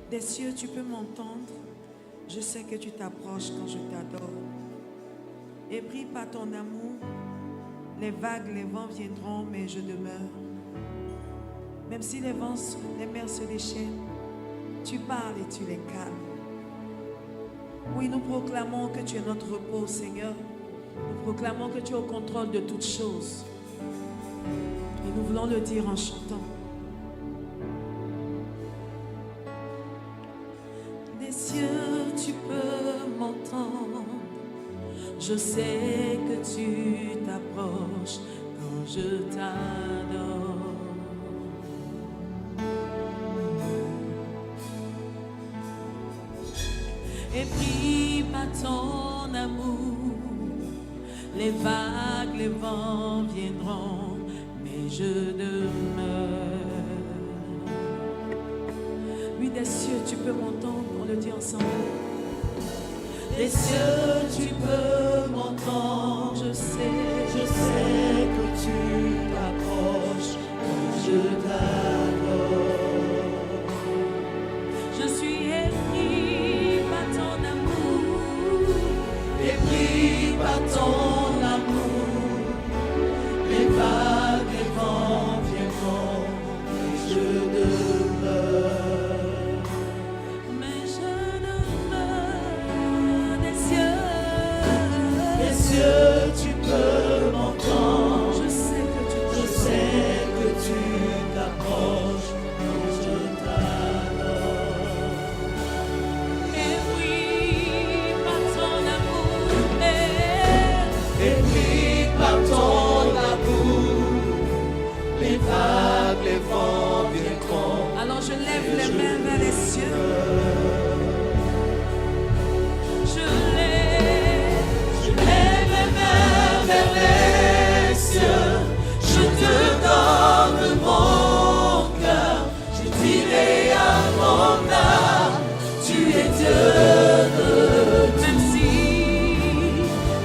Des cieux, tu peux m'entendre. Je sais que tu t'approches quand je t'adore. Et pris par ton amour, les vagues, les vents viendront, mais je demeure. Même si les mers se déchaînent, tu parles et tu les calmes. Oui, nous proclamons que tu es notre repos, Seigneur. Nous proclamons que tu es au contrôle de toutes choses. Et nous voulons le dire en chantant. Des cieux, tu peux m'entendre. Je sais que tu t'approches quand je t'adore. Et pris par ton amour, les vagues, les vents viendront, mais je demeure. Oui, des cieux, tu peux m'entendre, on le dit ensemble. Des cieux, tu peux m'entendre, je sais que tu t'approches quand je t'adore. Je suis épris par ton amour, épris par ton amour. Les vagues, les vents viendront, et je demeure. Mais je demeure. Des cieux, tu peux m'entendre. Je sais que tu t'approches quand je t'adore. Et oui, par ton amour, et oui, par ton amour, les vagues, les vents viendront. Alors je lève les mains vers les cieux. Je lève les mains vers les cieux. Je te donne mon cœur. Je dirai à mon âme, tu es Dieu.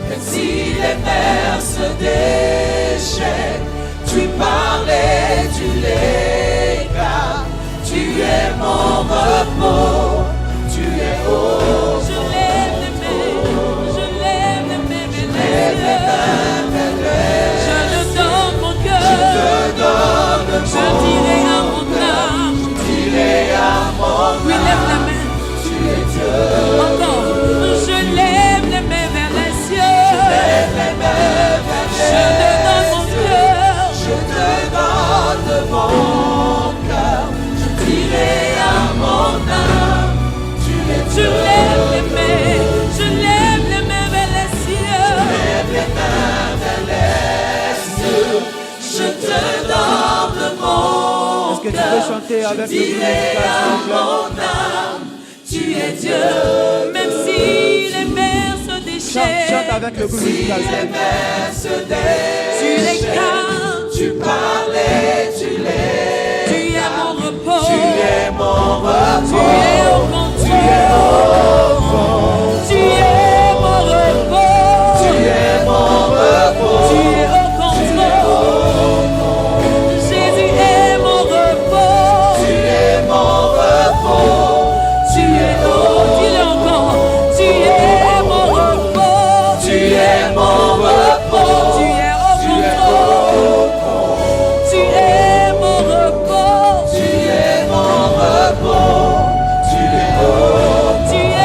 Même si les mers se déchaînent, tu parles et tu les calmes. Tu es mon repos, tu es haut. Je lève les mains, je lève les mains vers les cieux. Je te donne mon cœur, je dirai à mon âme, oui, lève la main, tu es Dieu. Encore, je lève les mains vers les cieux. Je te donne mon cœur, je te donne mon cœur. Je dirai à mon âme, tu es Dieu. Je lève les mains vers les cieux. Je te donne mon Est-ce que tu peux chanter avec le groupe musical, tu es Dieu, même si les mers se déchaînent. Chante avec le groupe musical, Tu les calmes, tu parles et tu les. Tu es mon repos, tu es mon repos. Tu es au contrôle, tu es mon repos, tu es mon repos. Tu es au contrôle, Jésus est mon repos, tu es mon repos. Tu es haut, dis-le encore. Tu es mon repos, tu es mon repos. Tu es au contrôle, tu es mon repos, tu es mon repos. Tu es haut, tu es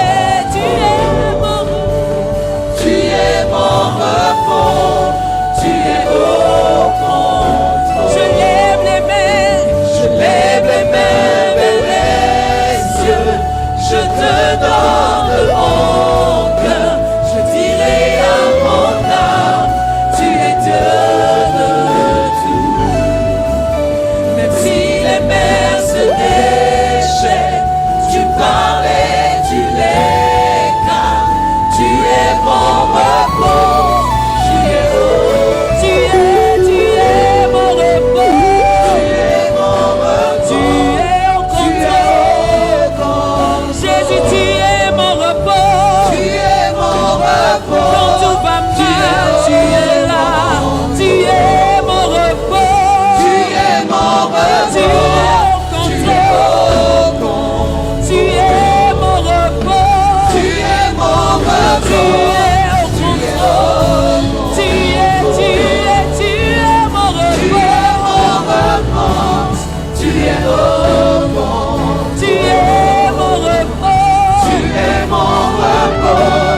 Tu es au fond. Tu es mon repos. Tu es mon repos.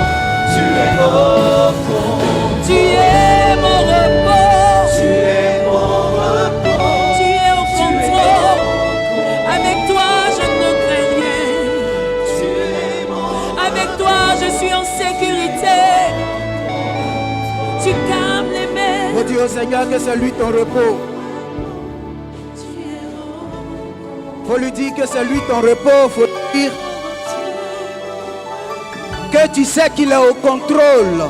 Tu es au fond. Tu es mon repos. Tu es mon repos. Tu es au contrôle. Avec toi, je ne crains rien. Tu es mon Avec toi, je suis en sécurité. Tu calmes les mers. Faut dire au Seigneur que c'est lui ton repos. Faut lui dire que c'est lui ton repos. Faut dire que tu sais qu'il est au contrôle.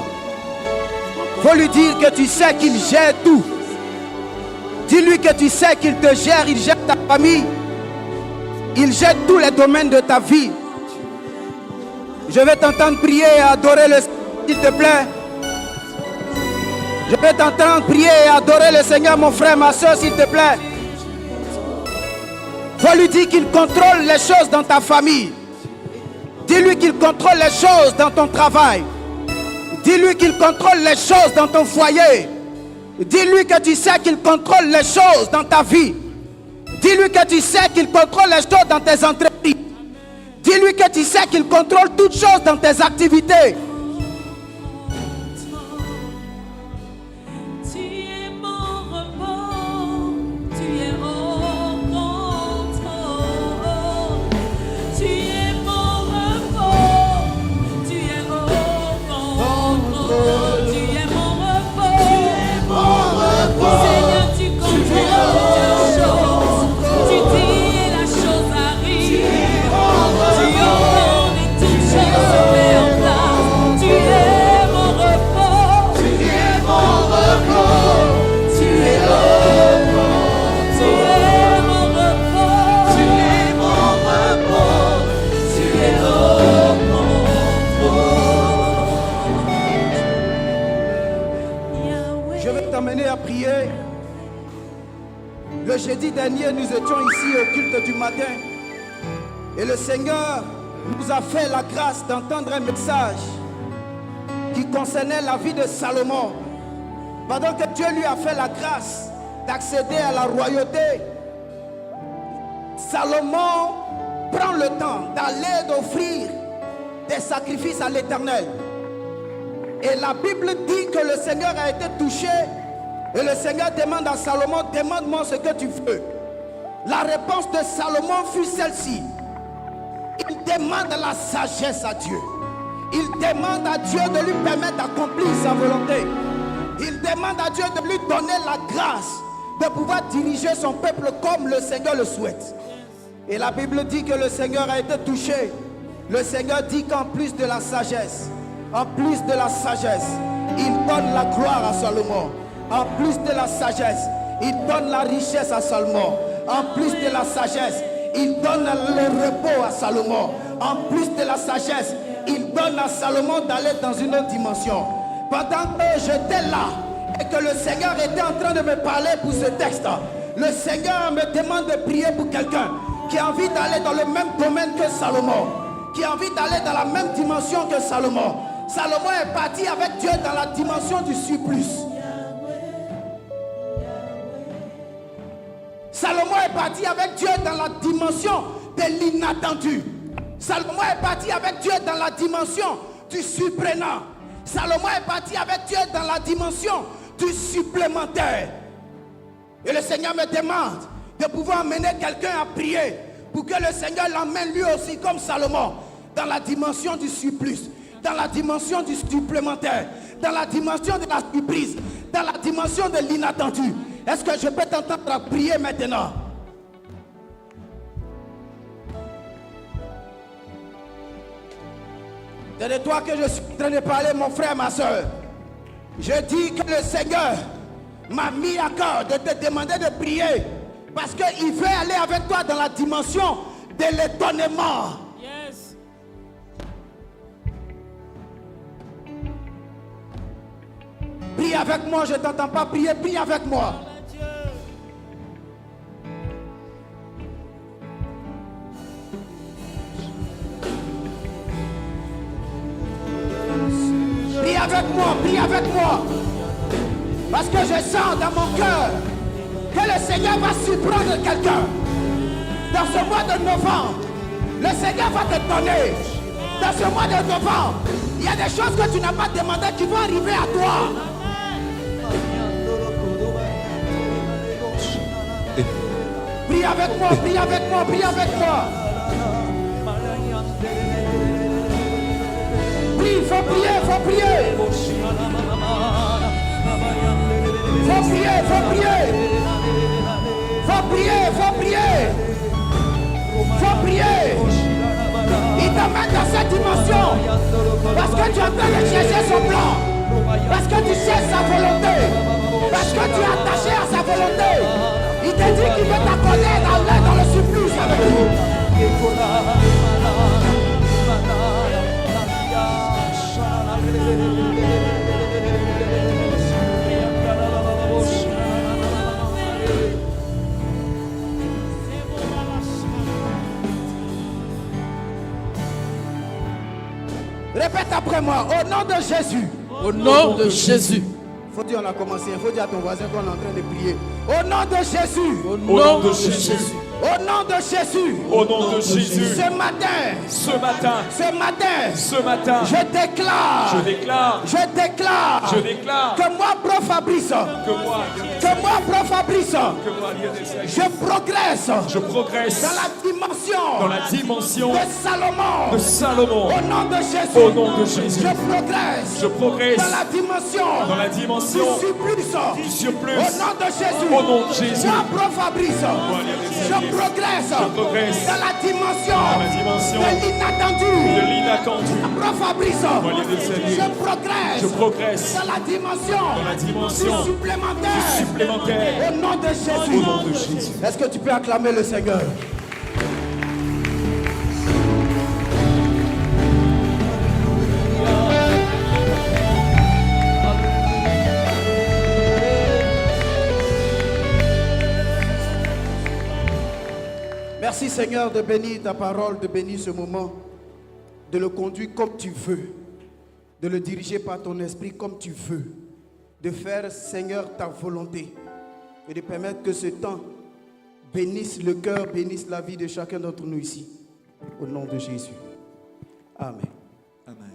Faut lui dire que tu sais qu'il gère tout. Dis-lui que tu sais qu'il te gère, il gère ta famille. Il gère tous les domaines de ta vie. Je vais t'entendre prier et adorer le Seigneur, s'il te plaît. Je vais t'entendre prier et adorer le Seigneur, mon frère, ma soeur, s'il te plaît. Faut lui dire qu'il contrôle les choses dans ta famille. Dis-lui qu'il contrôle les choses dans ton travail. Dis-lui qu'il contrôle les choses dans ton foyer. Dis-lui que tu sais qu'il contrôle les choses dans ta vie. Dis-lui que tu sais qu'il contrôle les choses dans tes entreprises. Dis-lui que tu sais qu'il contrôle toutes choses dans tes activités. Tu es mon repos. Tu es au contrôle. Tu es mon repos. Tu es au contrôle. Tu es mon repos. Seigneur, tu contrôles toutes choses. Tu dis et la chose arrive. Tu ordonnes et toutes choses se mettent en place. Tu es mon repos. Tu es mon repos. Tu es au fond. Tu es mon repos. Tu es mon repos. Tu es au fond. Je vais t'amener à prier. Le jeudi dernier, nous étions ici au culte du matin. Et le Seigneur nous a fait la grâce d'entendre un message qui concernait la vie de Salomon. Pendant que Dieu lui a fait la grâce d'accéder à la royauté, Salomon prend le temps d'aller d'offrir des sacrifices à l'Éternel. Et la Bible dit que le Seigneur a été touché. Et le Seigneur demande à Salomon, demande-moi ce que tu veux. La réponse de Salomon fut celle-ci. Il demande la sagesse à Dieu. Il demande à Dieu de lui permettre d'accomplir sa volonté. Il demande à Dieu de lui donner la grâce de pouvoir diriger son peuple comme le Seigneur le souhaite. Et la Bible dit que le Seigneur a été touché. Le Seigneur dit qu'en plus de la sagesse, il donne la gloire à Salomon. En plus de la sagesse, il donne la richesse à Salomon. En plus de la sagesse, il donne le repos à Salomon. En plus de la sagesse, il donne à Salomon d'aller dans une autre dimension. Pendant que j'étais là et que le Seigneur était en train de me parler pour ce texte, le Seigneur me demande de prier pour quelqu'un qui a envie d'aller dans le même domaine que Salomon, qui a envie d'aller dans la même dimension que Salomon. Salomon est parti avec Dieu dans la dimension du surplus. Salomon est parti avec Dieu dans la dimension de l'inattendu. Salomon est parti avec Dieu dans la dimension du surprenant. Salomon est parti avec Dieu dans la dimension du supplémentaire. Et le Seigneur me demande de pouvoir amener quelqu'un à prier pour que le Seigneur l'emmène lui aussi comme Salomon dans la dimension du surplus, dans la dimension du supplémentaire, dans la dimension de la surprise, dans la dimension de l'inattendu. Est-ce que je peux t'entendre prier maintenant? C'est de toi que je suis en train de parler, mon frère, ma soeur. Je dis que le Seigneur m'a mis à cœur de te demander de prier parce qu'il veut aller avec toi dans la dimension de l'étonnement. Yes. Prie avec moi, je ne t'entends pas prier, prie avec moi. Prie avec moi. Parce que je sens dans mon cœur que le Seigneur va surprendre quelqu'un. Dans ce mois de novembre, le Seigneur va te donner. Dans ce mois de novembre, il y a des choses que tu n'as pas demandées qui vont arriver à toi. Prie avec moi, prie avec moi, prie avec moi. Prie, il faut prier, il faut prier. Faut prier, faut prier. Faut prier, faut prier. Faut prier. Il t'amène dans cette dimension. Parce que tu es en train de chercher son plan. Parce que tu cherches sa volonté. Parce que tu es attaché à sa volonté. Il te dit qu'il veut t'accorder dans le supplice avec lui. Répète après moi, au nom de Jésus. Au nom de Jésus. Faut dire, on a commencé, il faut dire à ton voisin qu'on est en train de prier. Au nom de Jésus. Au nom de Jésus. Au nom de Jésus. Au nom de Jésus. Ce matin. Ce matin. Ce matin. Ce matin. Je déclare. Je déclare. Je déclare. Je déclare. Que moi, Pro Fabrice. Que moi, Pro Fabrice. que moi, Lionel, Je progresse. je progresse Dans la dimension. dans la dimension de Salomon. de Salomon. Au nom de Jésus. Au nom de Jésus. Je progresse. Je progresse Dans la dimension. dans la dimension du surplus. du surplus. Au nom de Jésus. Au nom de Jésus. Moi, Pro Fabrice. Je progresse. Je progresse Dans la dimension. dans la dimension de l'inattendu. de l'inattendu. Pro Fabrice. Je progresse. Je progresse Dans la dimension. dans la dimension du supplémentaire. supplémentaire. Au nom de Jésus. Au nom de Jésus. Est-ce que tu peux acclamer le Seigneur? Merci Seigneur de bénir ta parole, de bénir ce moment, de le conduire comme tu veux, de le diriger par ton esprit comme tu veux, de faire Seigneur ta volonté et de permettre que ce temps bénisse le cœur, bénisse la vie de chacun d'entre nous ici. Au nom de Jésus. Amen. Amen.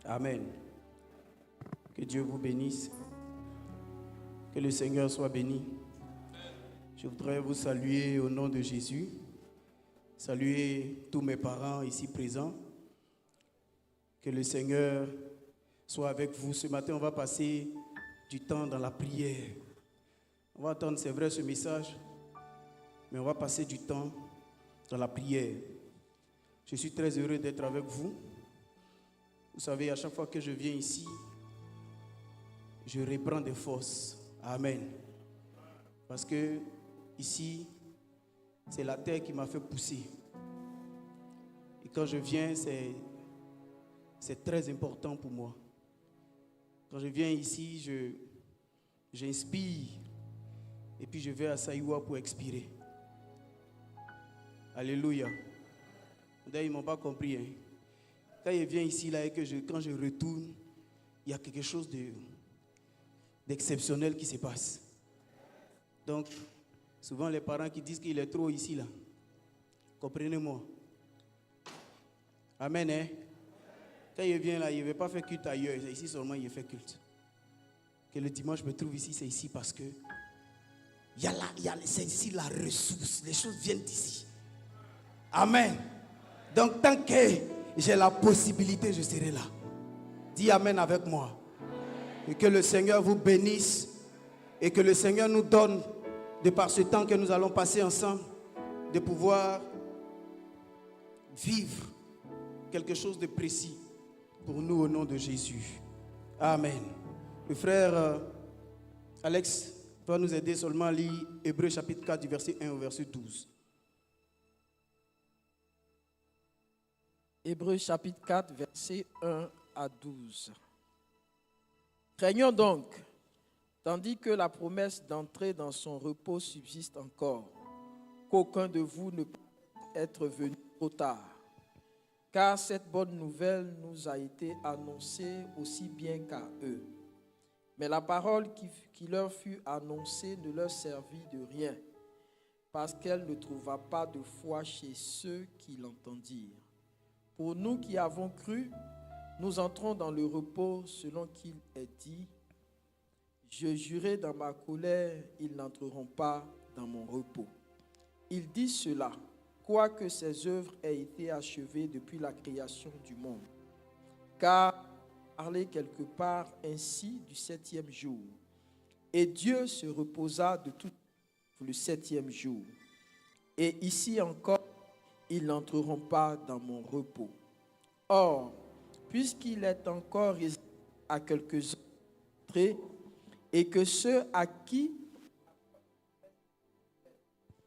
Amen. Que Dieu vous bénisse. Que le Seigneur soit béni. Je voudrais vous saluer au nom de Jésus. Saluer tous mes parents ici présents. Que le Seigneur soit avec vous. Ce matin, on va passer du temps dans la prière. On va attendre, c'est vrai, ce message, mais on va passer du temps dans la prière. Je suis très heureux d'être avec vous. Vous savez, à chaque fois que je viens ici, je reprends des forces. Amen. Parce que ici, c'est la terre qui m'a fait pousser. Et quand je viens, c'est très important pour moi. Quand je viens ici, j'inspire et puis je vais à Saïwa pour expirer. Alléluia. D'ailleurs, ils ne m'ont pas compris. Hein. Quand je viens ici là, et que quand je retourne, il y a quelque chose d'exceptionnel qui se passe. Donc, souvent les parents qui disent qu'il est trop ici là, comprenez-moi. Amen. Hein? Quand il vient là, il ne veut pas faire culte ailleurs, c'est ici seulement il fait culte. Que le dimanche je me trouve ici, c'est ici parce que c'est ici la ressource, les choses viennent d'ici. Amen. Donc tant que j'ai la possibilité, je serai là. Dis Amen avec moi. Et que le Seigneur vous bénisse et que le Seigneur nous donne, de par ce temps que nous allons passer ensemble, de pouvoir vivre quelque chose de précis pour nous au nom de Jésus. Amen. Le frère Alex va nous aider seulement à lire Hébreux chapitre 4 du verset 1 au verset 12. Hébreux chapitre 4 verset 1 à 12. Craignons donc, tandis que la promesse d'entrer dans son repos subsiste encore, qu'aucun de vous ne peut être venu trop tard. Car cette bonne nouvelle nous a été annoncée aussi bien qu'à eux. Mais la parole qui leur fut annoncée ne leur servit de rien, parce qu'elle ne trouva pas de foi chez ceux qui l'entendirent. Pour nous qui avons cru, nous entrons dans le repos selon qu'il est dit, « Je jurai dans ma colère, ils n'entreront pas dans mon repos. » Il dit cela, quoique ses œuvres aient été achevées depuis la création du monde. Car parler quelque part ainsi du septième jour. Et Dieu se reposa de tout le septième jour. Et ici encore, ils n'entreront pas dans mon repos. Or, puisqu'il est encore réservé à quelques-uns d'entrée, et que ceux à qui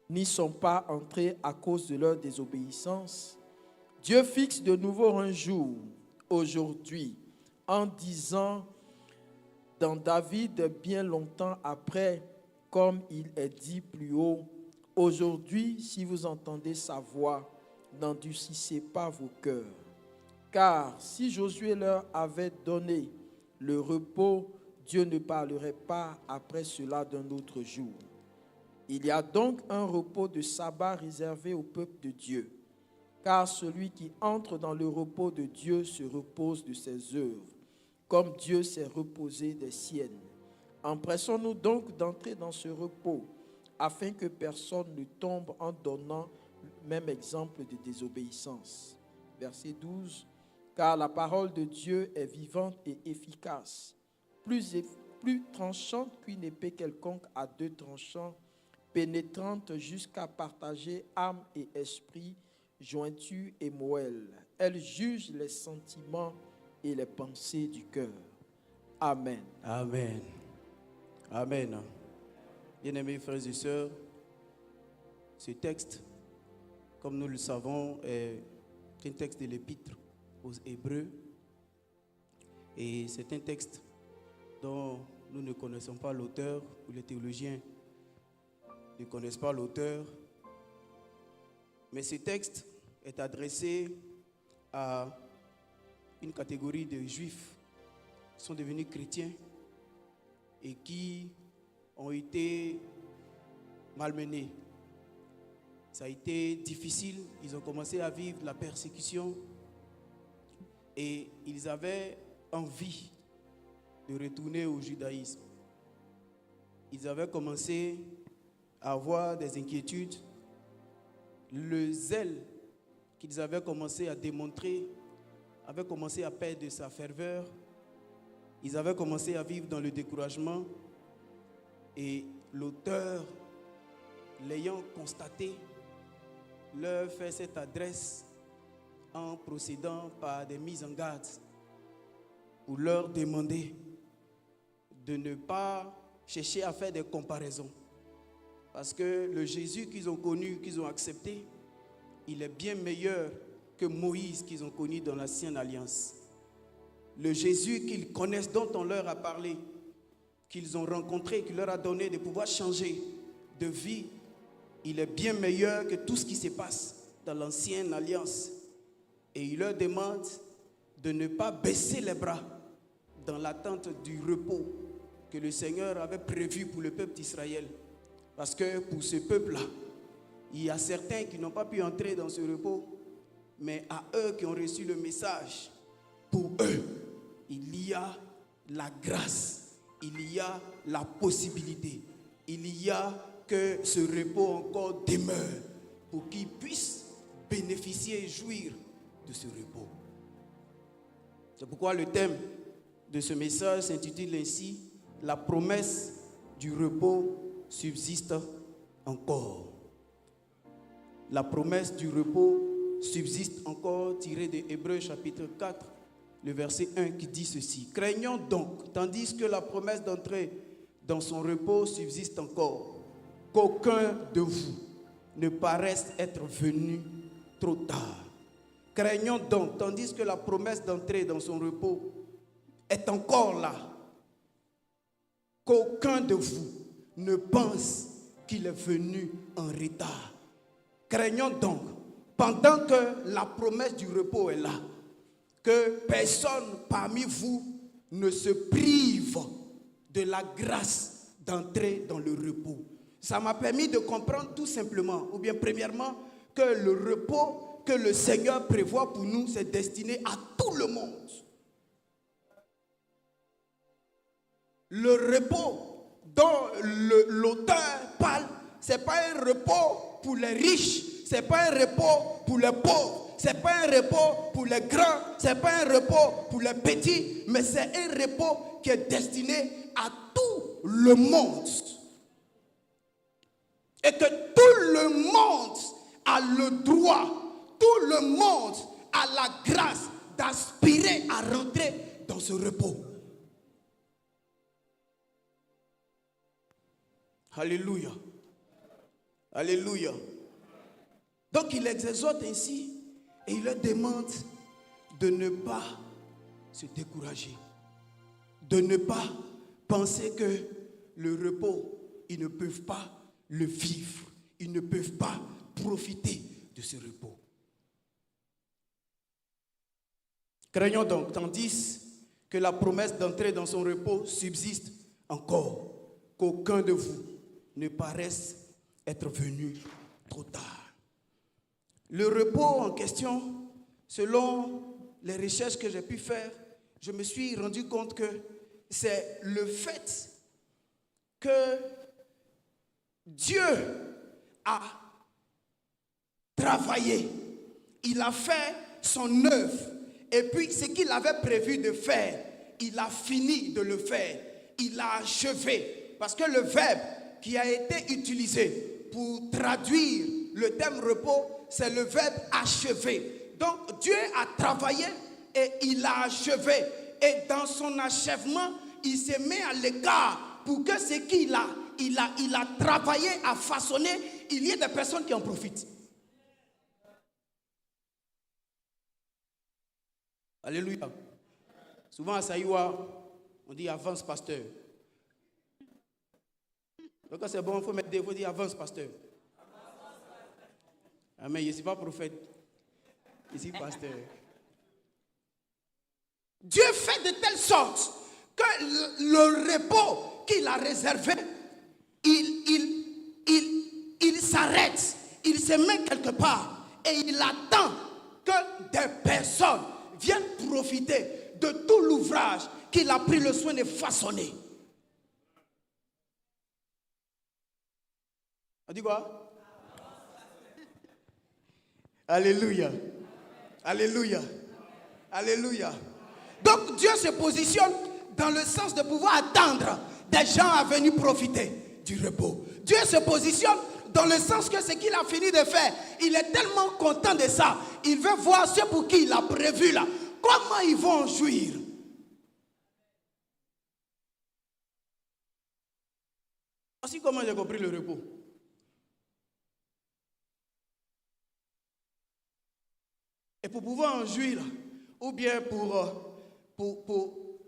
n'y sont pas entrés à cause de leur désobéissance, Dieu fixe de nouveau un jour, aujourd'hui, en disant dans David bien longtemps après, comme il est dit plus haut, « Aujourd'hui, si vous entendez sa voix, n'endurcissez pas vos cœurs. » Car si Josué leur avait donné le repos, Dieu ne parlerait pas après cela d'un autre jour. Il y a donc un repos de sabbat réservé au peuple de Dieu, car celui qui entre dans le repos de Dieu se repose de ses œuvres, comme Dieu s'est reposé des siennes. Empressons-nous donc d'entrer dans ce repos, afin que personne ne tombe en donnant le même exemple de désobéissance. Verset 12. Car la parole de Dieu est vivante et efficace, plus tranchante qu'une épée quelconque à deux tranchants, pénétrante jusqu'à partager âme et esprit, jointure et moelle. Elle juge les sentiments et les pensées du cœur. Amen. Amen. Amen. Bien-aimés frères et sœurs, ce texte, comme nous le savons, est un texte de l'Épître aux Hébreux. Et c'est un texte dont nous ne connaissons pas l'auteur, ou les théologiens ne connaissent pas l'auteur. Mais ce texte est adressé à une catégorie de juifs qui sont devenus chrétiens et qui ont été malmenés. Ça a été difficile, ils ont commencé à vivre la persécution et ils avaient envie de retourner au judaïsme. Ils avaient commencé à avoir des inquiétudes. Le zèle qu'ils avaient commencé à démontrer avait commencé à perdre de sa ferveur. Ils avaient commencé à vivre dans le découragement. Et l'auteur, l'ayant constaté, leur fait cette adresse en procédant par des mises en garde pour leur demander de ne pas chercher à faire des comparaisons. Parce que le Jésus qu'ils ont connu, qu'ils ont accepté, il est bien meilleur que Moïse qu'ils ont connu dans l'ancienne alliance. Le Jésus qu'ils connaissent, dont on leur a parlé, qu'ils ont rencontré, qui leur a donné de pouvoir changer de vie, il est bien meilleur que tout ce qui se passe dans l'ancienne alliance. Et il leur demande de ne pas baisser les bras dans l'attente du repos que le Seigneur avait prévu pour le peuple d'Israël. Parce que pour ce peuple-là, il y a certains qui n'ont pas pu entrer dans ce repos, mais à eux qui ont reçu le message, pour eux, il y a la grâce, il y a la possibilité, il y a que ce repos encore demeure pour qu'ils puissent bénéficier et jouir de ce repos. C'est pourquoi le thème de ce message s'intitule ainsi « La promesse du repos subsiste encore ». La promesse du repos subsiste encore, tirée de Hébreux chapitre 4, le verset 1 qui dit ceci. « Craignons donc, tandis que la promesse d'entrer dans son repos subsiste encore, qu'aucun de vous ne paraisse être venu trop tard. Craignons donc, tandis que la promesse d'entrer dans son repos est encore là, qu'aucun de vous ne pense qu'il est venu en retard. Craignons donc, pendant que la promesse du repos est là, que personne parmi vous ne se prive de la grâce d'entrer dans le repos. Ça m'a permis de comprendre tout simplement, ou bien premièrement, que le repos que le Seigneur prévoit pour nous, c'est destiné à tout le monde. Le repos dont l'auteur parle, ce n'est pas un repos pour les riches, ce n'est pas un repos pour les pauvres, ce n'est pas un repos pour les grands, ce n'est pas un repos pour les petits, mais c'est un repos qui est destiné à tout le monde. Et que tout le monde a le droit, tout le monde a la grâce d'aspirer à rentrer dans ce repos. Alléluia. Alléluia. Donc il les exhorte ainsi et il leur demande de ne pas se décourager, de ne pas penser que le repos, ils ne peuvent pas le vivre, ils ne peuvent pas profiter de ce repos. Craignons donc, tandis que la promesse d'entrer dans son repos subsiste encore, qu'aucun de vous ne paraisse être venu trop tard. Le repos en question, selon les recherches que j'ai pu faire, je me suis rendu compte que c'est le fait que Dieu a travaillé, il a fait son œuvre, et puis ce qu'il avait prévu de faire, il a fini de le faire, il a achevé, parce que le verbe qui a été utilisé pour traduire le terme repos, c'est le verbe achever. Donc Dieu a travaillé et il a achevé, et dans son achèvement, il se met à l'écart pour que ce qu'il a travaillé à façonner, il y ait des personnes qui en profitent. Alléluia. Souvent à Saïwa, on dit avance pasteur. Donc quand c'est bon, il faut mettre des mots, il faut dire avance pasteur. Amen, je ne suis pas prophète, je suis pasteur. Dieu fait de telle sorte que le repos qu'il a réservé, il s'arrête, il se met quelque part et il attend que des personnes viennent profiter de tout l'ouvrage qu'il a pris le soin de façonner. On dit quoi? Alléluia. Alléluia. Alléluia. Donc Dieu se positionne dans le sens de pouvoir attendre des gens à venir profiter du repos. Dieu se positionne dans le sens que ce qu'il a fini de faire, il est tellement content de ça. Il veut voir ceux pour qui il a prévu là, comment ils vont en jouir. Voici comment j'ai compris le repos. Et pour pouvoir en jouir, ou bien pour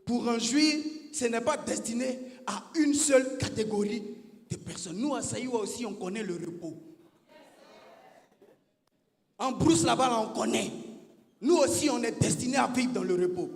en jouir, ce n'est pas destiné à une seule catégorie de personnes. Nous, à Saïwa aussi, on connaît le repos. En brousse là-bas, on connaît. Nous aussi, on est destiné à vivre dans le repos.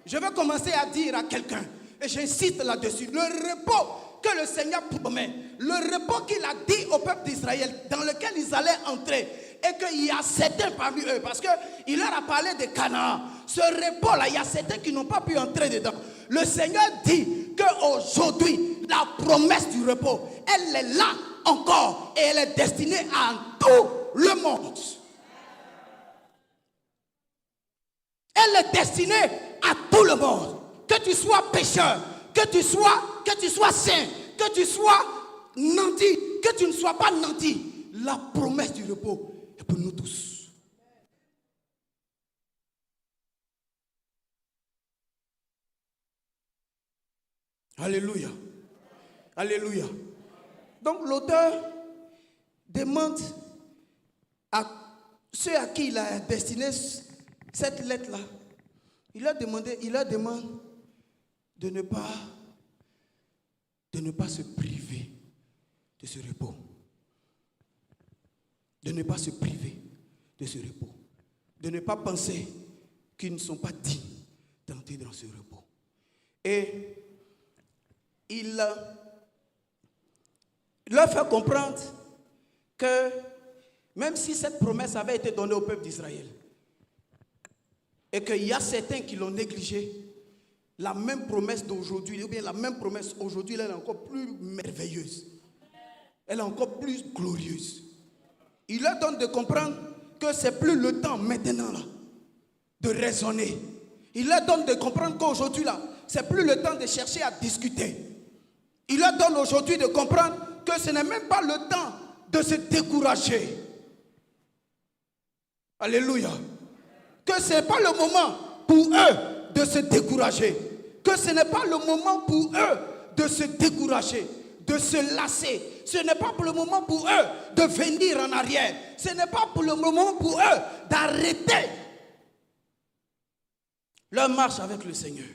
Je vais commencer à dire à quelqu'un, et j'insiste là-dessus, le repos que le Seigneur promet, le repos qu'il a dit au peuple d'Israël, dans lequel ils allaient entrer, et qu'il y a certains parmi eux, parce qu'il leur a parlé de Canaan. Ce repos-là, il y a certains qui n'ont pas pu entrer dedans. Le Seigneur dit qu'aujourd'hui, la promesse du repos, elle est là encore, et elle est destinée à tout le monde. Elle est destinée à tout le monde. Que tu sois pécheur, que tu sois saint, que tu sois nanti, que tu ne sois pas nanti. La promesse du repos est pour nous tous. Alléluia. Alléluia. Donc l'auteur demande à ceux à qui il a destiné cette lettre-là, il leur demande de ne pas se priver de ce repos. De ne pas se priver de ce repos. De ne pas penser qu'ils ne sont pas dignes d'entrer dans ce repos. Et il leur fait comprendre que même si cette promesse avait été donnée au peuple d'Israël et qu'il y a certains qui l'ont négligée, la même promesse d'aujourd'hui, ou bien la même promesse aujourd'hui, elle est encore plus merveilleuse. Elle est encore plus glorieuse. Il leur donne de comprendre que c'est plus le temps maintenant là, de raisonner. Il leur donne de comprendre qu'aujourd'hui là, c'est plus le temps de chercher à discuter. Il leur donne aujourd'hui de comprendre que ce n'est même pas le temps de se décourager. Alléluia. Que ce n'est pas le moment pour eux de se décourager. Que ce n'est pas le moment pour eux de se décourager, de se lasser. Ce n'est pas pour le moment pour eux de venir en arrière. Ce n'est pas pour le moment pour eux d'arrêter leur marche avec le Seigneur.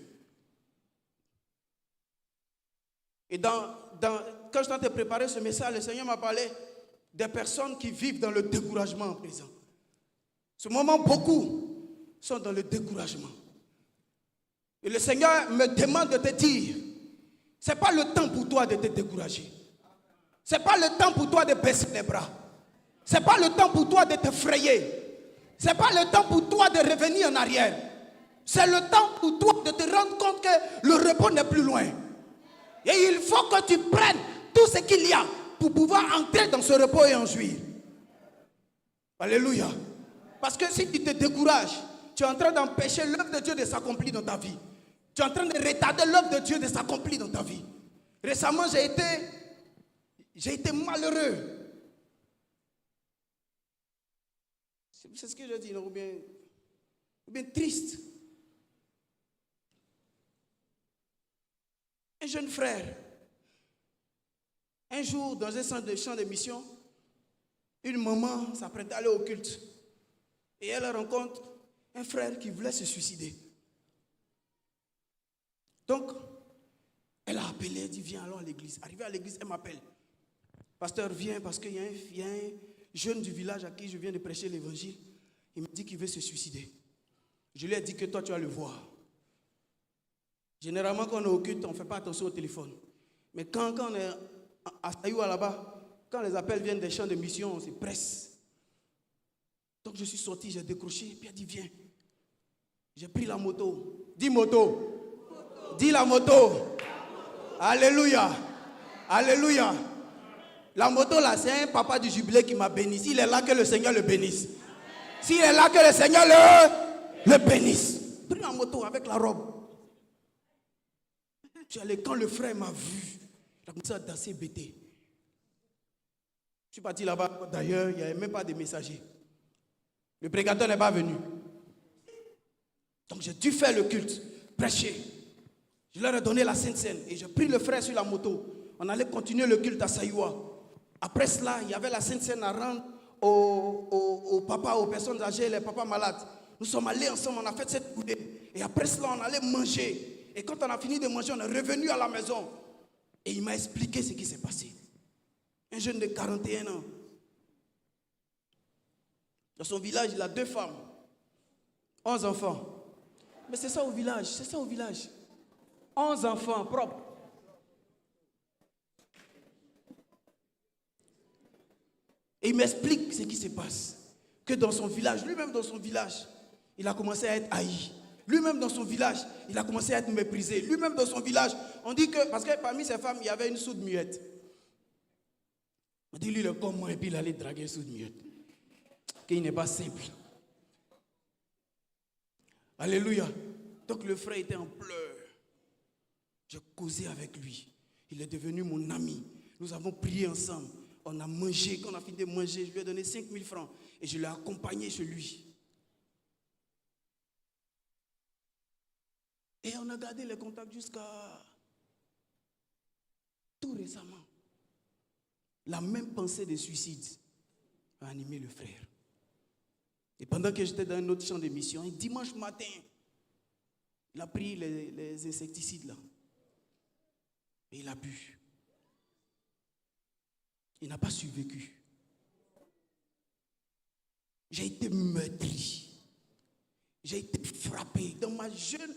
Et quand je suis en train de préparer ce message, le Seigneur m'a parlé des personnes qui vivent dans le découragement en présent. Ce moment, beaucoup sont dans le découragement. Et le Seigneur me demande de te dire, ce n'est pas le temps pour toi de te décourager. Ce n'est pas le temps pour toi de baisser les bras. Ce n'est pas le temps pour toi de te frayer. Ce n'est pas le temps pour toi de revenir en arrière. C'est le temps pour toi de te rendre compte que le repos n'est plus loin. Et il faut que tu prennes tout ce qu'il y a pour pouvoir entrer dans ce repos et en jouir. Alléluia. Parce que si tu te décourages, tu es en train d'empêcher l'œuvre de Dieu de s'accomplir dans ta vie. Tu es en train de retarder l'œuvre de Dieu de s'accomplir dans ta vie. Récemment, j'ai été malheureux. C'est ce que je dis, ou bien triste. Un jeune frère, un jour, dans un centre de champ de mission, une maman s'apprêtait à aller au culte. Et elle rencontre un frère qui voulait se suicider. Donc, elle a appelé, elle dit, viens, allons à l'église. Arrivée à l'église, elle m'appelle. Pasteur, viens, parce qu'il y a un jeune du village à qui je viens de prêcher l'évangile. Il me dit qu'il veut se suicider. Je lui ai dit que toi, tu vas le voir. Généralement, quand on est au culte, on ne fait pas attention au téléphone. Mais quand on est à Sayoua là-bas, quand les appels viennent des champs de mission, on se presse. Donc je suis sorti, j'ai décroché, puis elle dit viens. J'ai pris la moto. Dis moto. Dis la moto. Alléluia. Alléluia. La moto là, c'est un papa du jubilé qui m'a béni. S'il est là, que le Seigneur le bénisse. S'il est là, que le Seigneur le bénisse. J'ai pris la moto avec la robe. Quand le frère m'a vu, il a commencé à danser bêté. Je suis parti là-bas. D'ailleurs, il n'y avait même pas de messager. Le prédicateur n'est pas venu. Donc j'ai dû faire le culte, prêcher. Je leur ai donné la Sainte Seine et j'ai pris le frère sur la moto. On allait continuer le culte à Sayoua. Après cela, il y avait la Sainte Seine à rendre aux papas, aux personnes âgées, les papas malades. Nous sommes allés ensemble, on a fait cette coudée. Et après cela, on allait manger. Et quand on a fini de manger, on est revenu à la maison. Et il m'a expliqué ce qui s'est passé. Un jeune de 41 ans. Dans son village, il a 2 femmes, 11 enfants. Mais c'est ça au village, 11 enfants propres. Et il m'explique ce qui se passe. Que dans son village, lui-même dans son village, il a commencé à être haï. Lui-même dans son village, il a commencé à être méprisé. Lui-même dans son village, on dit que, parce que parmi ces femmes, il y avait une sourde muette. On dit lui le comment et puis il allait draguer une sourde muette. Qu'il n'est pas simple. Alléluia. Donc le frère était en pleurs. J'ai causé avec lui. Il est devenu mon ami. Nous avons prié ensemble. On a mangé. Quand on a fini de manger, je lui ai donné 5 000 francs. Et je l'ai accompagné chez lui. Et on a gardé les contacts jusqu'à tout récemment. La même pensée de suicide a animé le frère. Et pendant que j'étais dans un autre champ de mission, un dimanche matin, il a pris les insecticides là. Et il a bu. Il n'a pas survécu. J'ai été meurtri. J'ai été frappé. Dans ma jeune...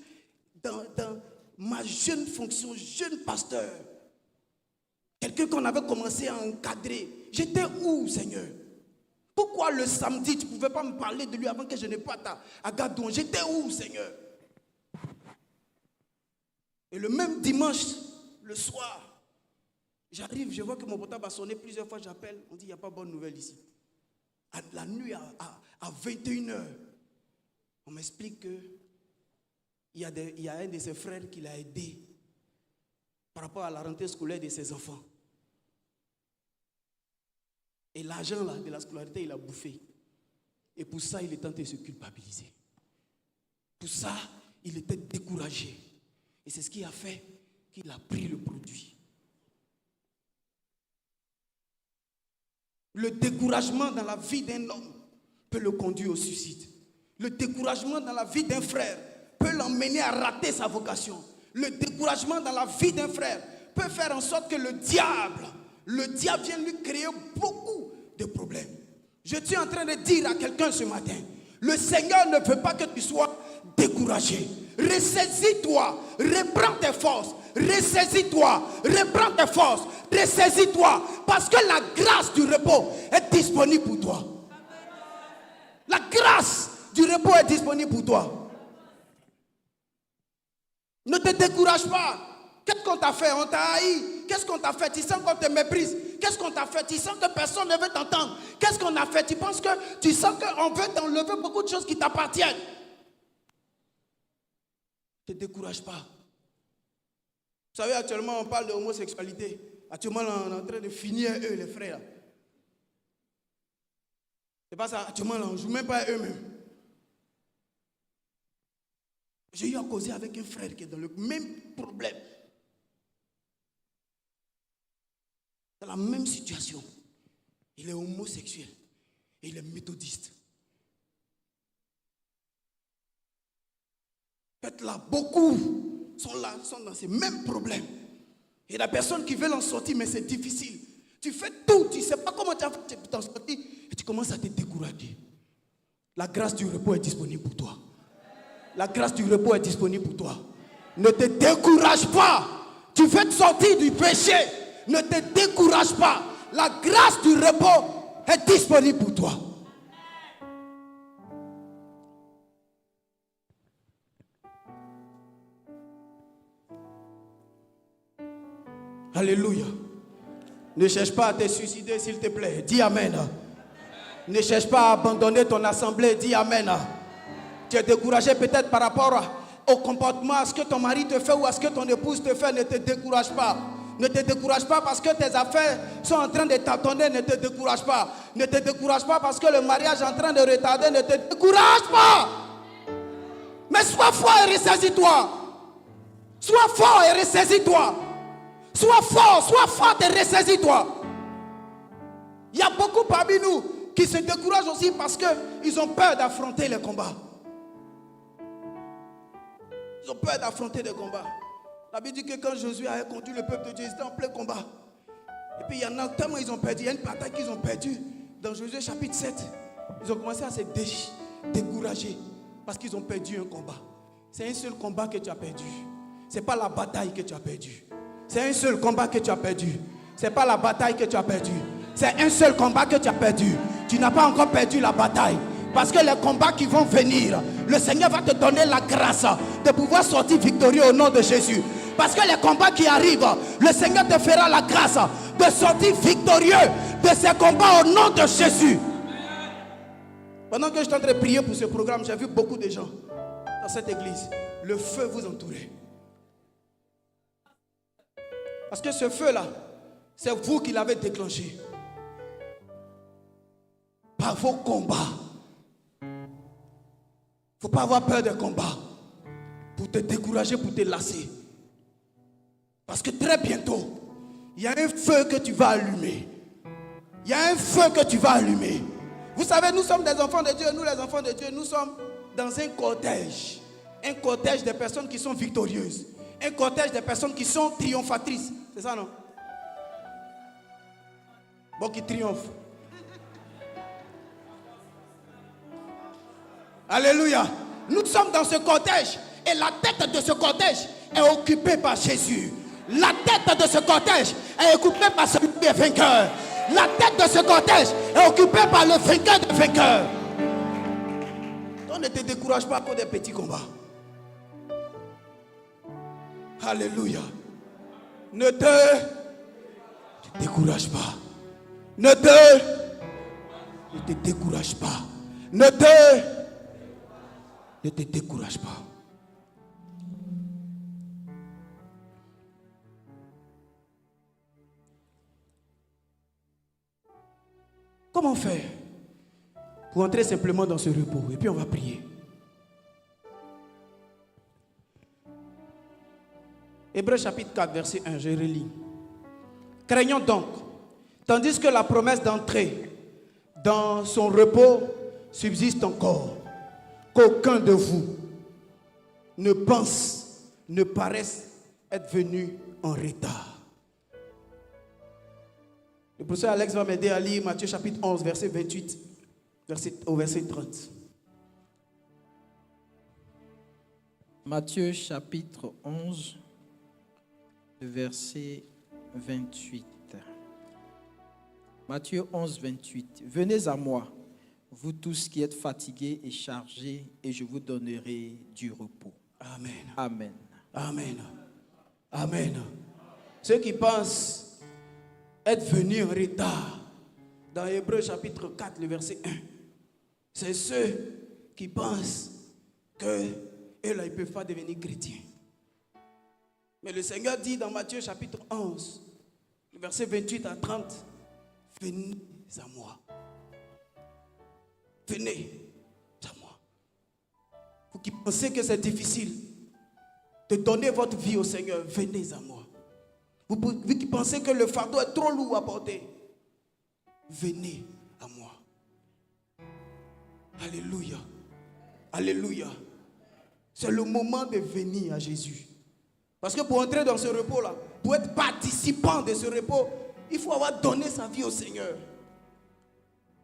ma jeune fonction, jeune pasteur, quelqu'un qu'on avait commencé à encadrer, j'étais où, Seigneur? Pourquoi le samedi, tu ne pouvais pas me parler de lui avant que je ne parte à Gadon? J'étais où, Seigneur? Et le même dimanche, le soir, j'arrive, je vois que mon portable a sonné plusieurs fois, j'appelle, on dit il n'y a pas bonne nouvelle ici. La nuit à 21h, on m'explique qu'il y a un de ses frères qui l'a aidé par rapport à la rentrée scolaire de ses enfants. Et l'argent là, de la scolarité, il a bouffé. Et pour ça, il est tenté de se culpabiliser. Pour ça, il était découragé. Et c'est ce qui a fait qu'il a pris le produit. Le découragement dans la vie d'un homme peut le conduire au suicide. Le découragement dans la vie d'un frère peut l'emmener à rater sa vocation. Le découragement dans la vie d'un frère peut faire en sorte que le diable vienne lui créer beaucoup de problèmes. Je suis en train de dire à quelqu'un ce matin, le Seigneur ne veut pas que tu sois découragé. Ressaisis-toi, reprends tes forces, ressaisis-toi, reprends tes forces, ressaisis-toi, parce que la grâce du repos est disponible pour toi. La grâce du repos est disponible pour toi. Ne te décourage pas. Qu'est-ce qu'on t'a fait? On t'a haï. Qu'est-ce qu'on t'a fait? Tu sens qu'on te méprise. Qu'est-ce qu'on t'a fait? Tu sens que personne ne veut t'entendre. Qu'est-ce qu'on a fait? Tu sens qu'on veut t'enlever beaucoup de choses qui t'appartiennent. Ne te décourage pas. Vous savez, actuellement, on parle de homosexualité. Actuellement, on est en train de finir eux, les frères. C'est pas ça. Actuellement, on ne joue même pas à eux-mêmes. J'ai eu à causer avec un frère qui est dans le même problème. Dans la même situation. Il est homosexuel. Et il est méthodiste. Peut-être là, beaucoup sont dans ces mêmes problèmes. Il y a des personnes qui veulent en sortir, mais c'est difficile. Tu fais tout, tu ne sais pas comment tu as fait pour t'en sortir, et tu commences à te décourager. La grâce du repos est disponible pour toi. La grâce du repos est disponible pour toi. Ne te décourage pas. Tu veux te sortir du péché. Ne te décourage pas. La grâce du repos est disponible pour toi. Alléluia. Ne cherche pas à te suicider, s'il te plaît. Dis Amen. Ne cherche pas à abandonner ton assemblée. Dis Amen. Tu es découragé peut-être par rapport au comportement, à ce que ton mari te fait ou à ce que ton épouse te fait. Ne te décourage pas. Ne te décourage pas parce que tes affaires sont en train de t'attendre. Ne te décourage pas. Ne te décourage pas parce que le mariage est en train de retarder. Ne te décourage pas. Mais sois fort et ressaisis-toi. Sois fort et ressaisis-toi. Sois fort et ressaisis-toi. Il y a beaucoup parmi nous qui se découragent aussi parce qu'ils ont peur d'affronter les combats. Ils ont peur d'affronter les combats. La Bible dit que quand Josué a conduit le peuple de Dieu, ils étaient en plein combat. Et puis il y en a tellement ils ont perdu. Il y a une bataille qu'ils ont perdue. Dans Josué chapitre 7, ils ont commencé à se décourager parce qu'ils ont perdu un combat. C'est un seul combat que tu as perdu. Ce n'est pas la bataille que tu as perdu. C'est un seul combat que tu as perdu. Ce n'est pas la bataille que tu as perdu. C'est un seul combat que tu as perdu. Tu n'as pas encore perdu la bataille. Parce que les combats qui vont venir, le Seigneur va te donner la grâce de pouvoir sortir victorieux au nom de Jésus. Parce que les combats qui arrivent, le Seigneur te fera la grâce de sortir victorieux de ces combats au nom de Jésus. Pendant que je suis en train de prier pour ce programme, j'ai vu beaucoup de gens dans cette église. Le feu vous entourait. Parce que ce feu-là, c'est vous qui l'avez déclenché. Par vos combats. Il ne faut pas avoir peur des combats. Pour te décourager, pour te lasser. Parce que très bientôt, il y a un feu que tu vas allumer. Il y a un feu que tu vas allumer. Vous savez, nous sommes des enfants de Dieu. Nous, les enfants de Dieu, nous sommes dans un cortège. Un cortège de personnes qui sont victorieuses. Un cortège de personnes qui sont triomphatrices. C'est ça, non? Bon, qui triomphe. Alléluia. Nous sommes dans ce cortège. Et la tête de ce cortège, est occupée par Jésus. La tête de ce cortège est occupée par celui qui est vainqueur. La tête de ce cortège est occupée par le vainqueur des vainqueurs. Donc ne te décourage pas pour des petits combats. Alléluia. Ne te décourage pas. Ne te décourage pas. Ne te décourage pas. Comment faire pour entrer simplement dans ce repos? Et puis on va prier. Hébreux chapitre 4, verset 1, je relis. Craignons donc, tandis que la promesse d'entrer dans son repos subsiste encore, qu'aucun de vous ne paraisse être venu en retard. Le professeur Alex va m'aider à lire Matthieu chapitre 11, verset 28 au verset 30. Matthieu chapitre 11, verset 28. Matthieu 11, 28. Venez à moi, vous tous qui êtes fatigués et chargés, et je vous donnerai du repos. Amen. Amen. Amen. Amen. Ceux qui pensent être venus en retard, dans Hébreux chapitre 4, le verset 1, c'est ceux qui pensent que eux là, ils ne peuvent pas devenir chrétiens. Mais le Seigneur dit dans Matthieu chapitre 11, le verset 28 à 30, venez à moi. Venez à moi. Vous qui pensez que c'est difficile de donner votre vie au Seigneur, venez à moi. Vous qui pensez que le fardeau est trop lourd à porter, venez à moi. Alléluia. Alléluia. C'est le moment de venir à Jésus. Parce que pour entrer dans ce repos-là, pour être participant de ce repos, il faut avoir donné sa vie au Seigneur.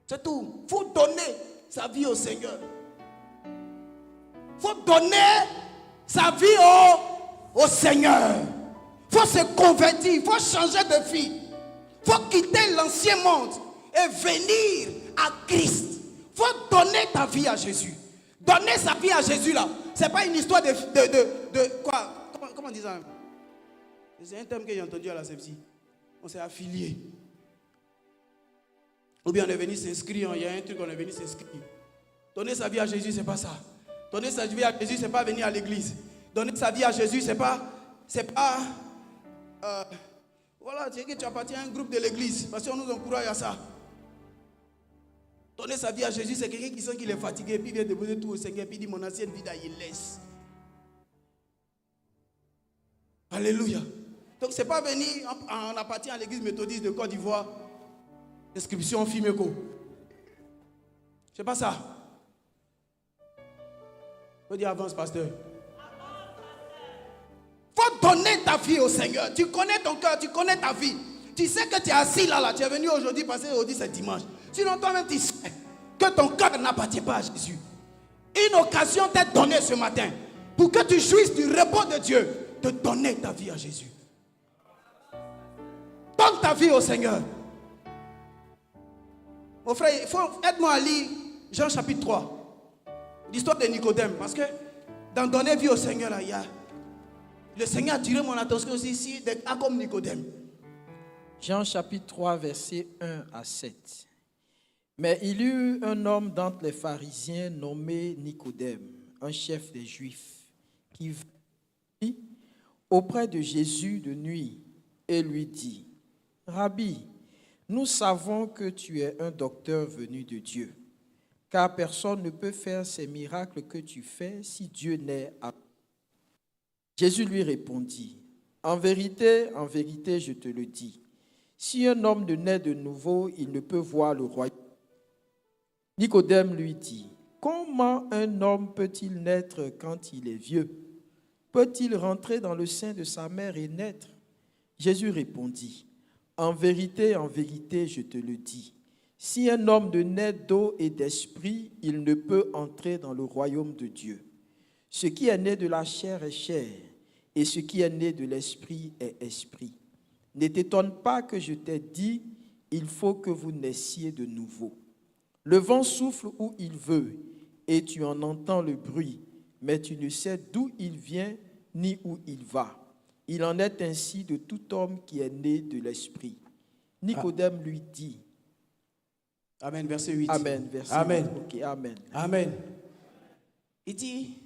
C'est tout. Il faut donner sa vie au Seigneur. Il faut donner sa vie au Seigneur. Il faut se convertir, il faut changer de vie. Il faut quitter l'ancien monde et venir à Christ. Il faut donner ta vie à Jésus. Donner sa vie à Jésus là, ce n'est pas une histoire de quoi? Comment on dit ça? C'est un terme que j'ai entendu à la Sepsi. On s'est affilié. Ou bien on est venu s'inscrire, il y a un truc, on est venu s'inscrire. Donner sa vie à Jésus, c'est pas ça. Donner sa vie à Jésus, c'est pas venir à l'église. Donner sa vie à Jésus, c'est pas voilà, tu sais que tu appartiens à un groupe de l'église, parce qu'on nous encourage à ça. Donner sa vie à Jésus, c'est quelqu'un qui sent qu'il est fatigué, puis il vient déposer tout au Seigneur, puis il dit mon ancienne vie, il laisse. Alléluia. Donc c'est pas venir, on appartient à l'église méthodiste de Côte d'Ivoire, inscription Fimeco. C'est pas ça. Faut dire avance, pasteur. Faut donner ta vie au Seigneur. Tu connais ton cœur, tu connais ta vie. Tu sais que tu es assis là, tu es venu aujourd'hui parce que aujourd'hui c'est dimanche. Sinon toi-même tu sais que ton cœur n'appartient pas à Jésus. Une occasion t'est donnée ce matin pour que tu jouisses du repos de Dieu, de donner ta vie à Jésus. Donne ta vie au Seigneur. Mon frère, aide-moi à lire Jean chapitre 3. L'histoire de Nicodème. Parce que dans donner vie au Seigneur, là, il y a le Seigneur a attiré mon attention aussi ici, d'être comme Nicodème. Jean chapitre 3, versets 1 à 7. Mais il y eut un homme d'entre les pharisiens nommé Nicodème, un chef des Juifs, qui vint auprès de Jésus de nuit et lui dit, « Rabbi, nous savons que tu es un docteur venu de Dieu, car personne ne peut faire ces miracles que tu fais si Dieu n'est à toi. » Jésus lui répondit, « En vérité, je te le dis, si un homme ne naît de nouveau, il ne peut voir le royaume. » Nicodème lui dit, « Comment un homme peut-il naître quand il est vieux? Peut-il rentrer dans le sein de sa mère et naître? » Jésus répondit, « En vérité, je te le dis, si un homme ne naît d'eau et d'esprit, il ne peut entrer dans le royaume de Dieu. Ce qui est né de la chair est chair, et ce qui est né de l'esprit est esprit. Ne t'étonne pas que je t'ai dit, il faut que vous naissiez de nouveau. Le vent souffle où il veut, et tu en entends le bruit, mais tu ne sais d'où il vient ni où il va. Il en est ainsi de tout homme qui est né de l'esprit. Nicodème lui dit. Amen, verset 8. Amen, verset Amen. 8. Ok, amen. Amen. Il dit,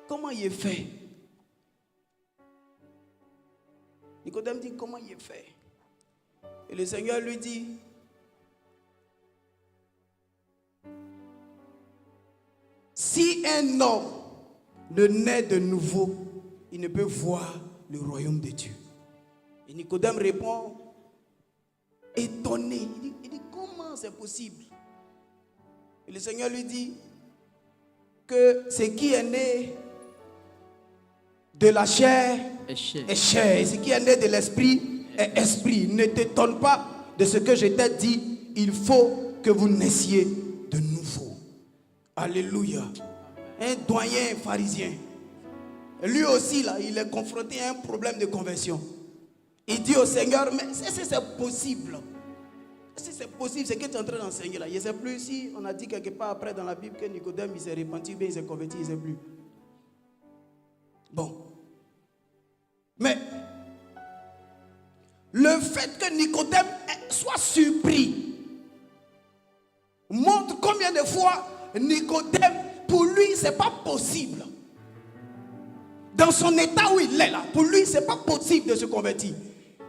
comment il est fait? Nicodème dit, comment il est fait? Et le Seigneur lui dit, si un homme ne naît de nouveau, il ne peut voir le royaume de Dieu. Et Nicodème répond, étonné. Il dit, comment c'est possible? Et le Seigneur lui dit que ce qui est né de la chair est chair. Et ce qui est né de l'esprit est esprit. Ne t'étonne pas de ce que je t'ai dit. Il faut que vous naissiez de nouveau. Alléluia. Un doyen pharisien. Lui aussi, là, il est confronté à un problème de conversion. Il dit au Seigneur, mais si c'est possible, si c'est possible, c'est que tu es en train d'enseigner là. Je ne sais plus si on a dit quelque part après dans la Bible que Nicodème il s'est repenti, bien il s'est converti, je ne sais plus. Bon. Mais le fait que Nicodème soit surpris montre combien de fois Nicodème, pour lui, ce n'est pas possible. Dans son état où il est là, pour lui, ce n'est pas possible de se convertir.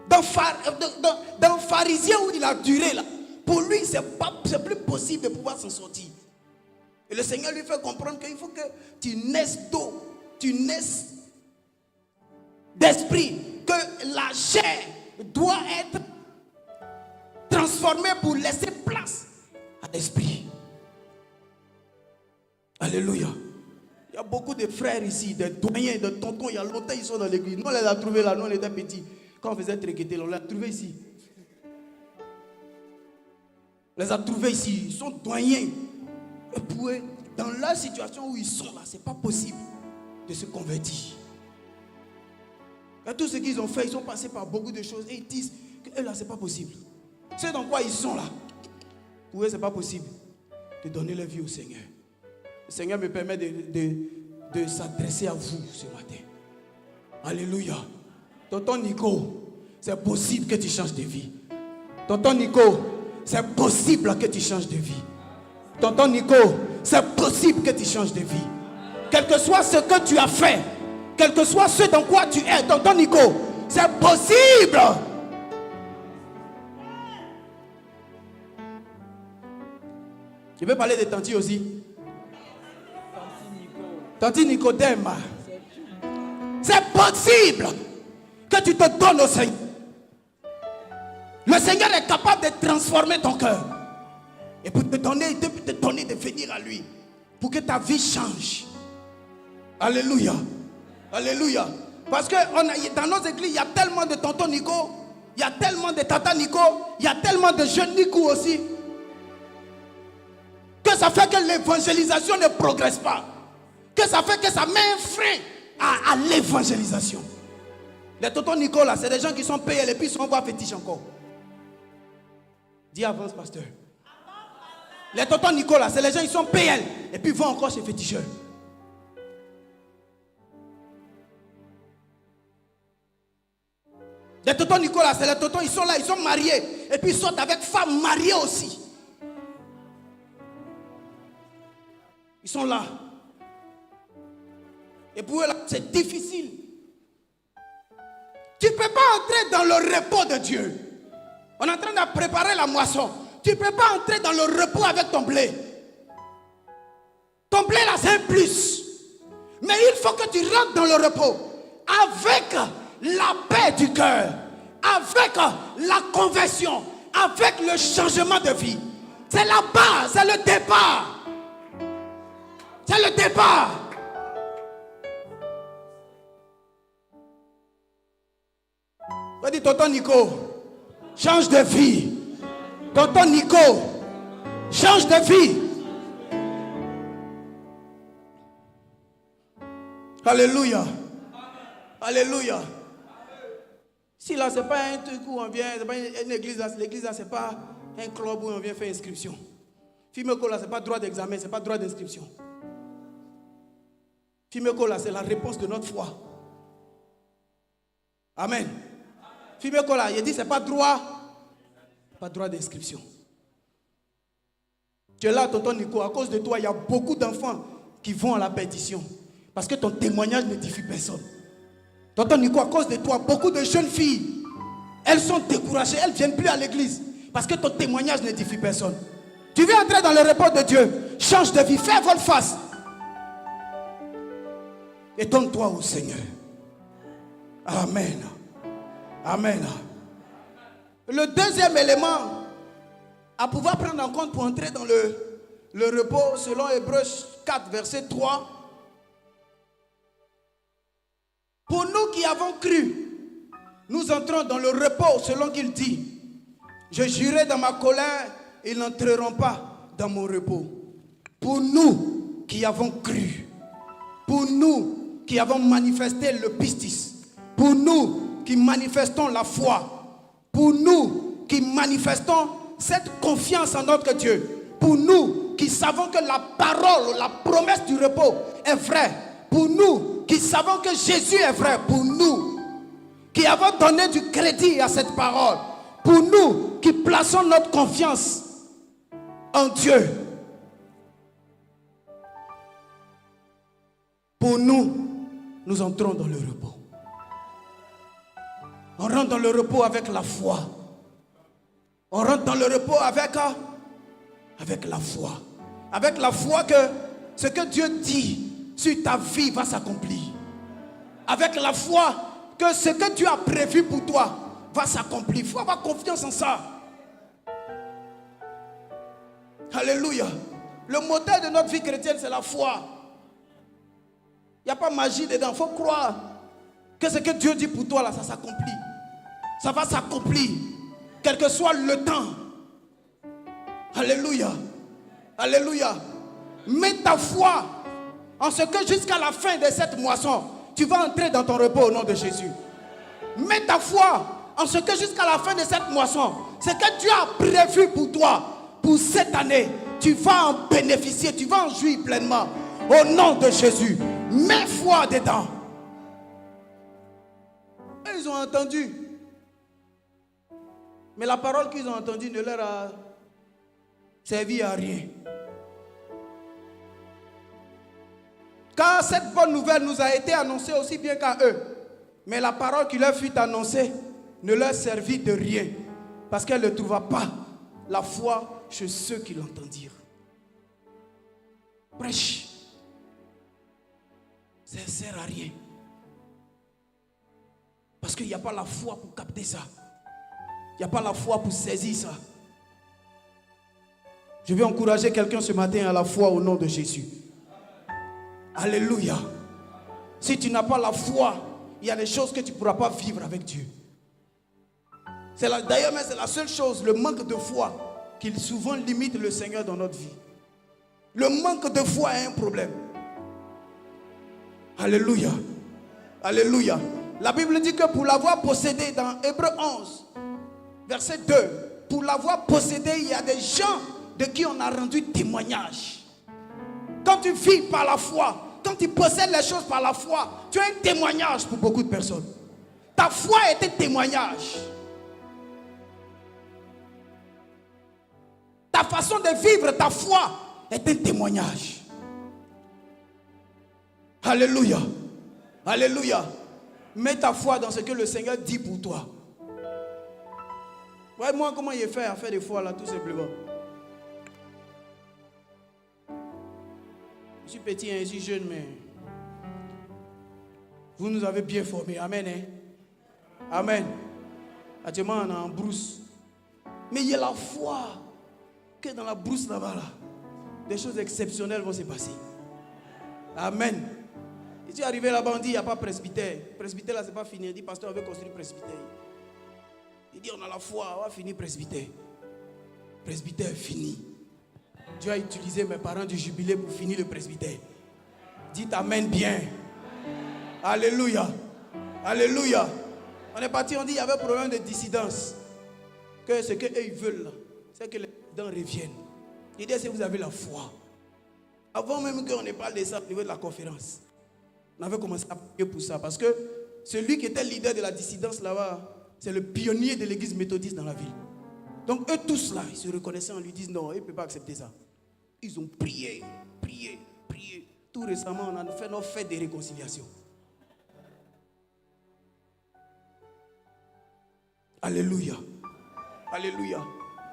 Dans le pharisien où il a duré là, pour lui, c'est plus possible de pouvoir s'en sortir. Et le Seigneur lui fait comprendre qu'il faut que tu naisses d'eau, tu naisses d'esprit, que la chair doit être transformée pour laisser place à l'esprit. Alléluia. Il y a beaucoup de frères ici, de doyens, de tontons, il y a longtemps ils sont dans l'église. Nous on les a trouvés là, nous on était petits. Quand on faisait tréqueter, on les a trouvés ici. On les a trouvés ici, ils sont doyens. Et pour eux, dans leur situation où ils sont là, c'est pas possible de se convertir. Et tout ce qu'ils ont fait, ils sont passés par beaucoup de choses et ils disent que eux là, c'est pas possible. C'est dans quoi ils sont là. Pour eux, c'est pas possible de donner leur vie au Seigneur. Le Seigneur me permet de s'adresser à vous ce matin. Alléluia. Tonton Nico, c'est possible que tu changes de vie. Tonton Nico, c'est possible que tu changes de vie. Tonton Nico, c'est possible que tu changes de vie. Quel que soit ce que tu as fait, quel que soit ce dans quoi tu es, tonton Nico, c'est possible. Je vais parler de Tanti aussi. Tanti Nicodème, c'est possible que tu te donnes au Seigneur. Le Seigneur est capable de transformer ton cœur et pour te donner de venir à lui pour que ta vie change. Alléluia. Alléluia. Parce que dans nos églises, il y a tellement de tontons Nico, il y a tellement de tata Nico, il y a tellement de jeunes Nico aussi, que ça fait que l'évangélisation ne progresse pas. Que ça fait que ça met un frein à l'évangélisation. Les tontons Nico là, c'est des gens qui sont payés et puis ils sont encore fétiches encore. Dis avance, pasteur. Les tontons Nico là, c'est les gens qui sont payés et puis ils vont encore chez féticheurs. Les tontons Nico là, c'est les tontons, ils sont là, ils sont mariés et puis ils sortent avec femmes mariées aussi. Ils sont là. Et pour eux, là, c'est difficile. Tu ne peux pas entrer dans le repos de Dieu. On est en train de préparer la moisson. Tu ne peux pas entrer dans le repos avec ton blé. Ton blé là, c'est un plus. Mais il faut que tu rentres dans le repos avec la paix du cœur, avec la conversion, avec le changement de vie. C'est la base, c'est le départ. C'est le départ. On dit, tonton Nico, change de vie. Tonton Nico, change de vie. Alléluia. Alléluia. Si là, ce n'est pas un truc où on vient, c'est pas une église, l'église là, ce n'est pas un club où on vient faire inscription. Fimeko là, ce n'est pas droit d'examen, ce n'est pas droit d'inscription. Fimeko là, c'est la réponse de notre foi. Amen. Fimeko là, il dit ce n'est pas droit d'inscription. Tu es là, tonton Nico, à cause de toi, il y a beaucoup d'enfants qui vont à la perdition. Parce que ton témoignage n'édifie personne. Tonton Nico, à cause de toi, beaucoup de jeunes filles, elles sont découragées, elles ne viennent plus à l'église. Parce que ton témoignage n'édifie personne. Tu veux entrer dans le repos de Dieu, change de vie, fais volte-face. Et donne-toi au Seigneur. Amen. Amen. Le deuxième élément à pouvoir prendre en compte pour entrer dans le repos, selon Hébreux 4, verset 3. Pour nous qui avons cru, nous entrons dans le repos selon qu'il dit. Je jurai dans ma colère, ils n'entreront pas dans mon repos. Pour nous qui avons cru, pour nous qui avons manifesté le pistis, pour nous qui manifestons la foi, pour nous qui manifestons cette confiance en notre Dieu, pour nous qui savons que la parole, la promesse du repos est vraie, pour nous qui savons que Jésus est vrai, pour nous qui avons donné du crédit à cette parole, pour nous qui plaçons notre confiance en Dieu, pour nous, nous entrons dans le repos. On rentre dans le repos avec la foi. On rentre dans le repos avec la foi. Avec la foi que ce que Dieu dit sur ta vie va s'accomplir. Avec la foi que ce que Dieu a prévu pour toi va s'accomplir. Il faut avoir confiance en ça. Alléluia. Le moteur de notre vie chrétienne, c'est la foi. Il n'y a pas de magie dedans. Il faut croire que ce que Dieu dit pour toi, là, ça s'accomplit. Ça va s'accomplir. Quel que soit le temps. Alléluia. Alléluia. Mets ta foi en ce que jusqu'à la fin de cette moisson, tu vas entrer dans ton repos au nom de Jésus. Mets ta foi en ce que jusqu'à la fin de cette moisson, ce que Dieu a prévu pour toi, pour cette année, tu vas en bénéficier, tu vas en jouir pleinement. Au nom de Jésus. Mets foi dedans. Et ils ont entendu. Mais la parole qu'ils ont entendue ne leur a servi à rien. Car cette bonne nouvelle nous a été annoncée aussi bien qu'à eux. Mais la parole qui leur fut annoncée ne leur servit de rien. Parce qu'elle ne trouva pas la foi chez ceux qui l'entendirent. Prêche. Ça ne sert à rien. Parce qu'il n'y a pas la foi pour capter ça. Il n'y a pas la foi pour saisir ça. Je vais encourager quelqu'un ce matin à la foi au nom de Jésus. Alléluia. Si tu n'as pas la foi, il y a des choses que tu ne pourras pas vivre avec Dieu. D'ailleurs, c'est la seule chose, le manque de foi, qui souvent limite le Seigneur dans notre vie. Le manque de foi est un problème. Alléluia. Alléluia. La Bible dit que pour l'avoir possédé, dans Hébreux 11, verset 2, pour l'avoir possédé, il y a des gens de qui on a rendu témoignage. Quand tu vis par la foi, quand tu possèdes les choses par la foi, tu as un témoignage pour beaucoup de personnes. Ta foi est un témoignage. Ta façon de vivre ta foi est un témoignage. Alléluia. Alléluia. Mets ta foi dans ce que le Seigneur dit pour toi. Ouais, moi, comment il fait à faire des foi là, tout simplement. Je suis petit, hein, je suis jeune, mais vous nous avez bien formés. Amen. Hein? Amen. Actuellement, on est en brousse. Mais il y a la foi que dans la brousse là-bas, là, des choses exceptionnelles vont se passer. Amen. Je suis arrivé là-bas, on dit il n'y a pas presbytère. Presbytère là, c'est pas fini. Il dit, pasteur, on veut construire presbytère. Il dit, on a la foi, on va finir presbytère. Presbytère fini. Dieu a utilisé mes parents du jubilé pour finir le presbytère. Dites amen bien. Alléluia. Alléluia. On est parti, on dit qu'il y avait un problème de dissidence. Que ce qu'eux ils veulent là, c'est que les dissidents reviennent. Il dit, si vous avez la foi. Avant même qu'on ne parle de ça au niveau de la conférence, on avait commencé à prier pour ça. Parce que celui qui était leader de la dissidence là-bas, c'est le pionnier de l'église méthodiste dans la ville. Donc eux tous là, ils se reconnaissaient en lui disant non, ils ne peuvent pas accepter ça. Ils ont prié, prié, prié. Tout récemment, on a fait nos fêtes de réconciliation. Alléluia. Alléluia.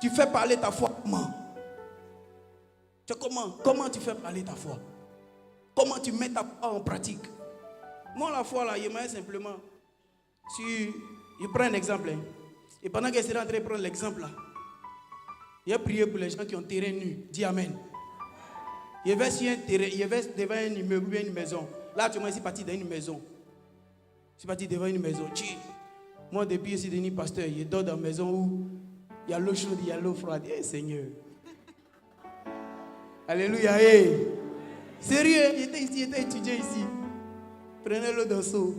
Tu fais parler ta foi comment? Comment tu fais parler ta foi? Comment tu mets ta foi en pratique? Moi, la foi, là, il m'a simplement... Si je prends un exemple, hein, et pendant que je suis en train de prendre l'exemple, là, il a prié pour les gens qui ont terrain nu. Dis Amen. Il va sur un terrain, il va devant un immeuble ou une maison. Là, tu m'as dit, parti dans une maison. Je suis parti devant une maison. Moi, depuis, je suis devenu pasteur. Je dors dans une maison où il y a l'eau chaude, il y a l'eau froide. Eh, Seigneur. Alléluia. Hey. Sérieux, il était ici, il était étudiant ici. Prenez l'eau dans le seau.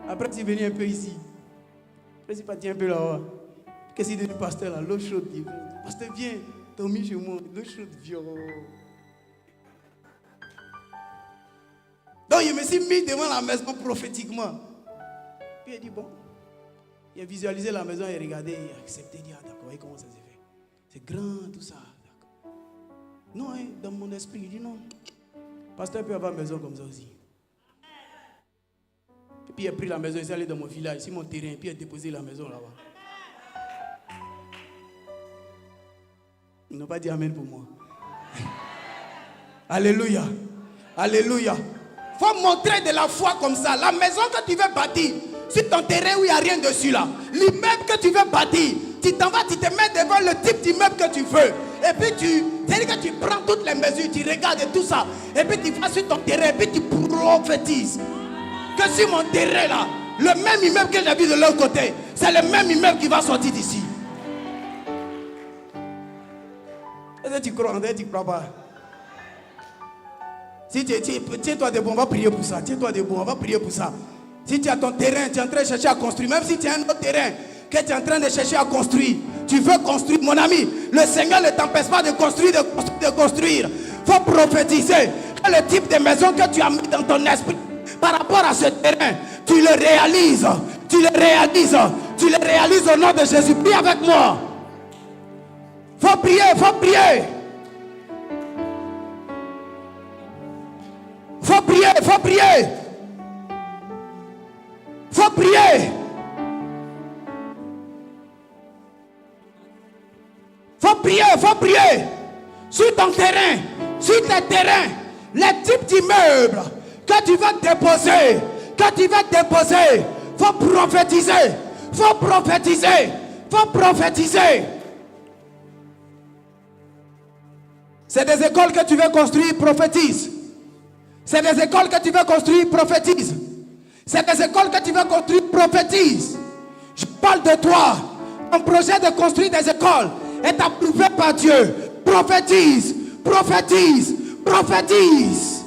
Après, tu es venu un peu ici. Après, tu es parti un peu là-bas. Qu'est-ce qu'il est devenu pasteur là? L'eau chaude. Pasteur, viens. T'as mis chez moi. L'eau chaude, viens. Donc, je me suis mis devant la maison prophétiquement. Puis, il a dit, bon. Il a visualisé la maison, il a regardé, il a accepté. Il a dit, ah, d'accord, et comment ça s'est fait? C'est grand, tout ça. D'accord. Non, hein, dans mon esprit, il dit non. Pasteur peut avoir une maison comme ça aussi. Et puis il a pris la maison, il est allé dans mon village, sur mon terrain, puis il a déposé la maison là-bas. Ils n'ont pas dit amen pour moi. Alléluia. Alléluia. Il faut montrer de la foi comme ça. La maison que tu veux bâtir, sur ton terrain où il n'y a rien dessus là, l'immeuble que tu veux bâtir, tu t'en vas, tu te mets devant le type d'immeuble que tu veux. Et puis c'est-à-dire que tu prends toutes les mesures, tu regardes tout ça. Et puis tu vas sur ton terrain, et puis tu prophétises. Que sur mon terrain là, le même immeuble que j'ai vu de l'autre côté, c'est le même immeuble qui va sortir d'ici. Est-ce que tu crois? Tu ne crois pas? Si tiens-toi debout, on va prier pour ça. Tiens-toi debout, on va prier pour ça. Si tu as ton terrain, tu es en train de chercher à construire, même si tu as un autre terrain que tu es en train de chercher à construire, tu veux construire, mon ami, le Seigneur ne t'empêche pas de construire, de construire. Il faut prophétiser que le type de maison que tu as mis dans ton esprit par rapport à ce terrain, tu le réalises, tu le réalises, tu le réalises au nom de Jésus. Prie avec moi. Faut prier, faut prier. Faut prier, faut prier. Faut prier. Faut prier, faut prier. Sur ton terrain, sur tes terrains, les types d'immeubles que tu vas déposer, faut prophétiser, faut prophétiser, faut prophétiser. C'est des écoles que tu veux construire, prophétise. C'est des écoles que tu veux construire, prophétise. C'est des écoles que tu veux construire, prophétise. Je parle de toi. Ton projet de construire des écoles est approuvé par Dieu. Prophétise, prophétise, prophétise.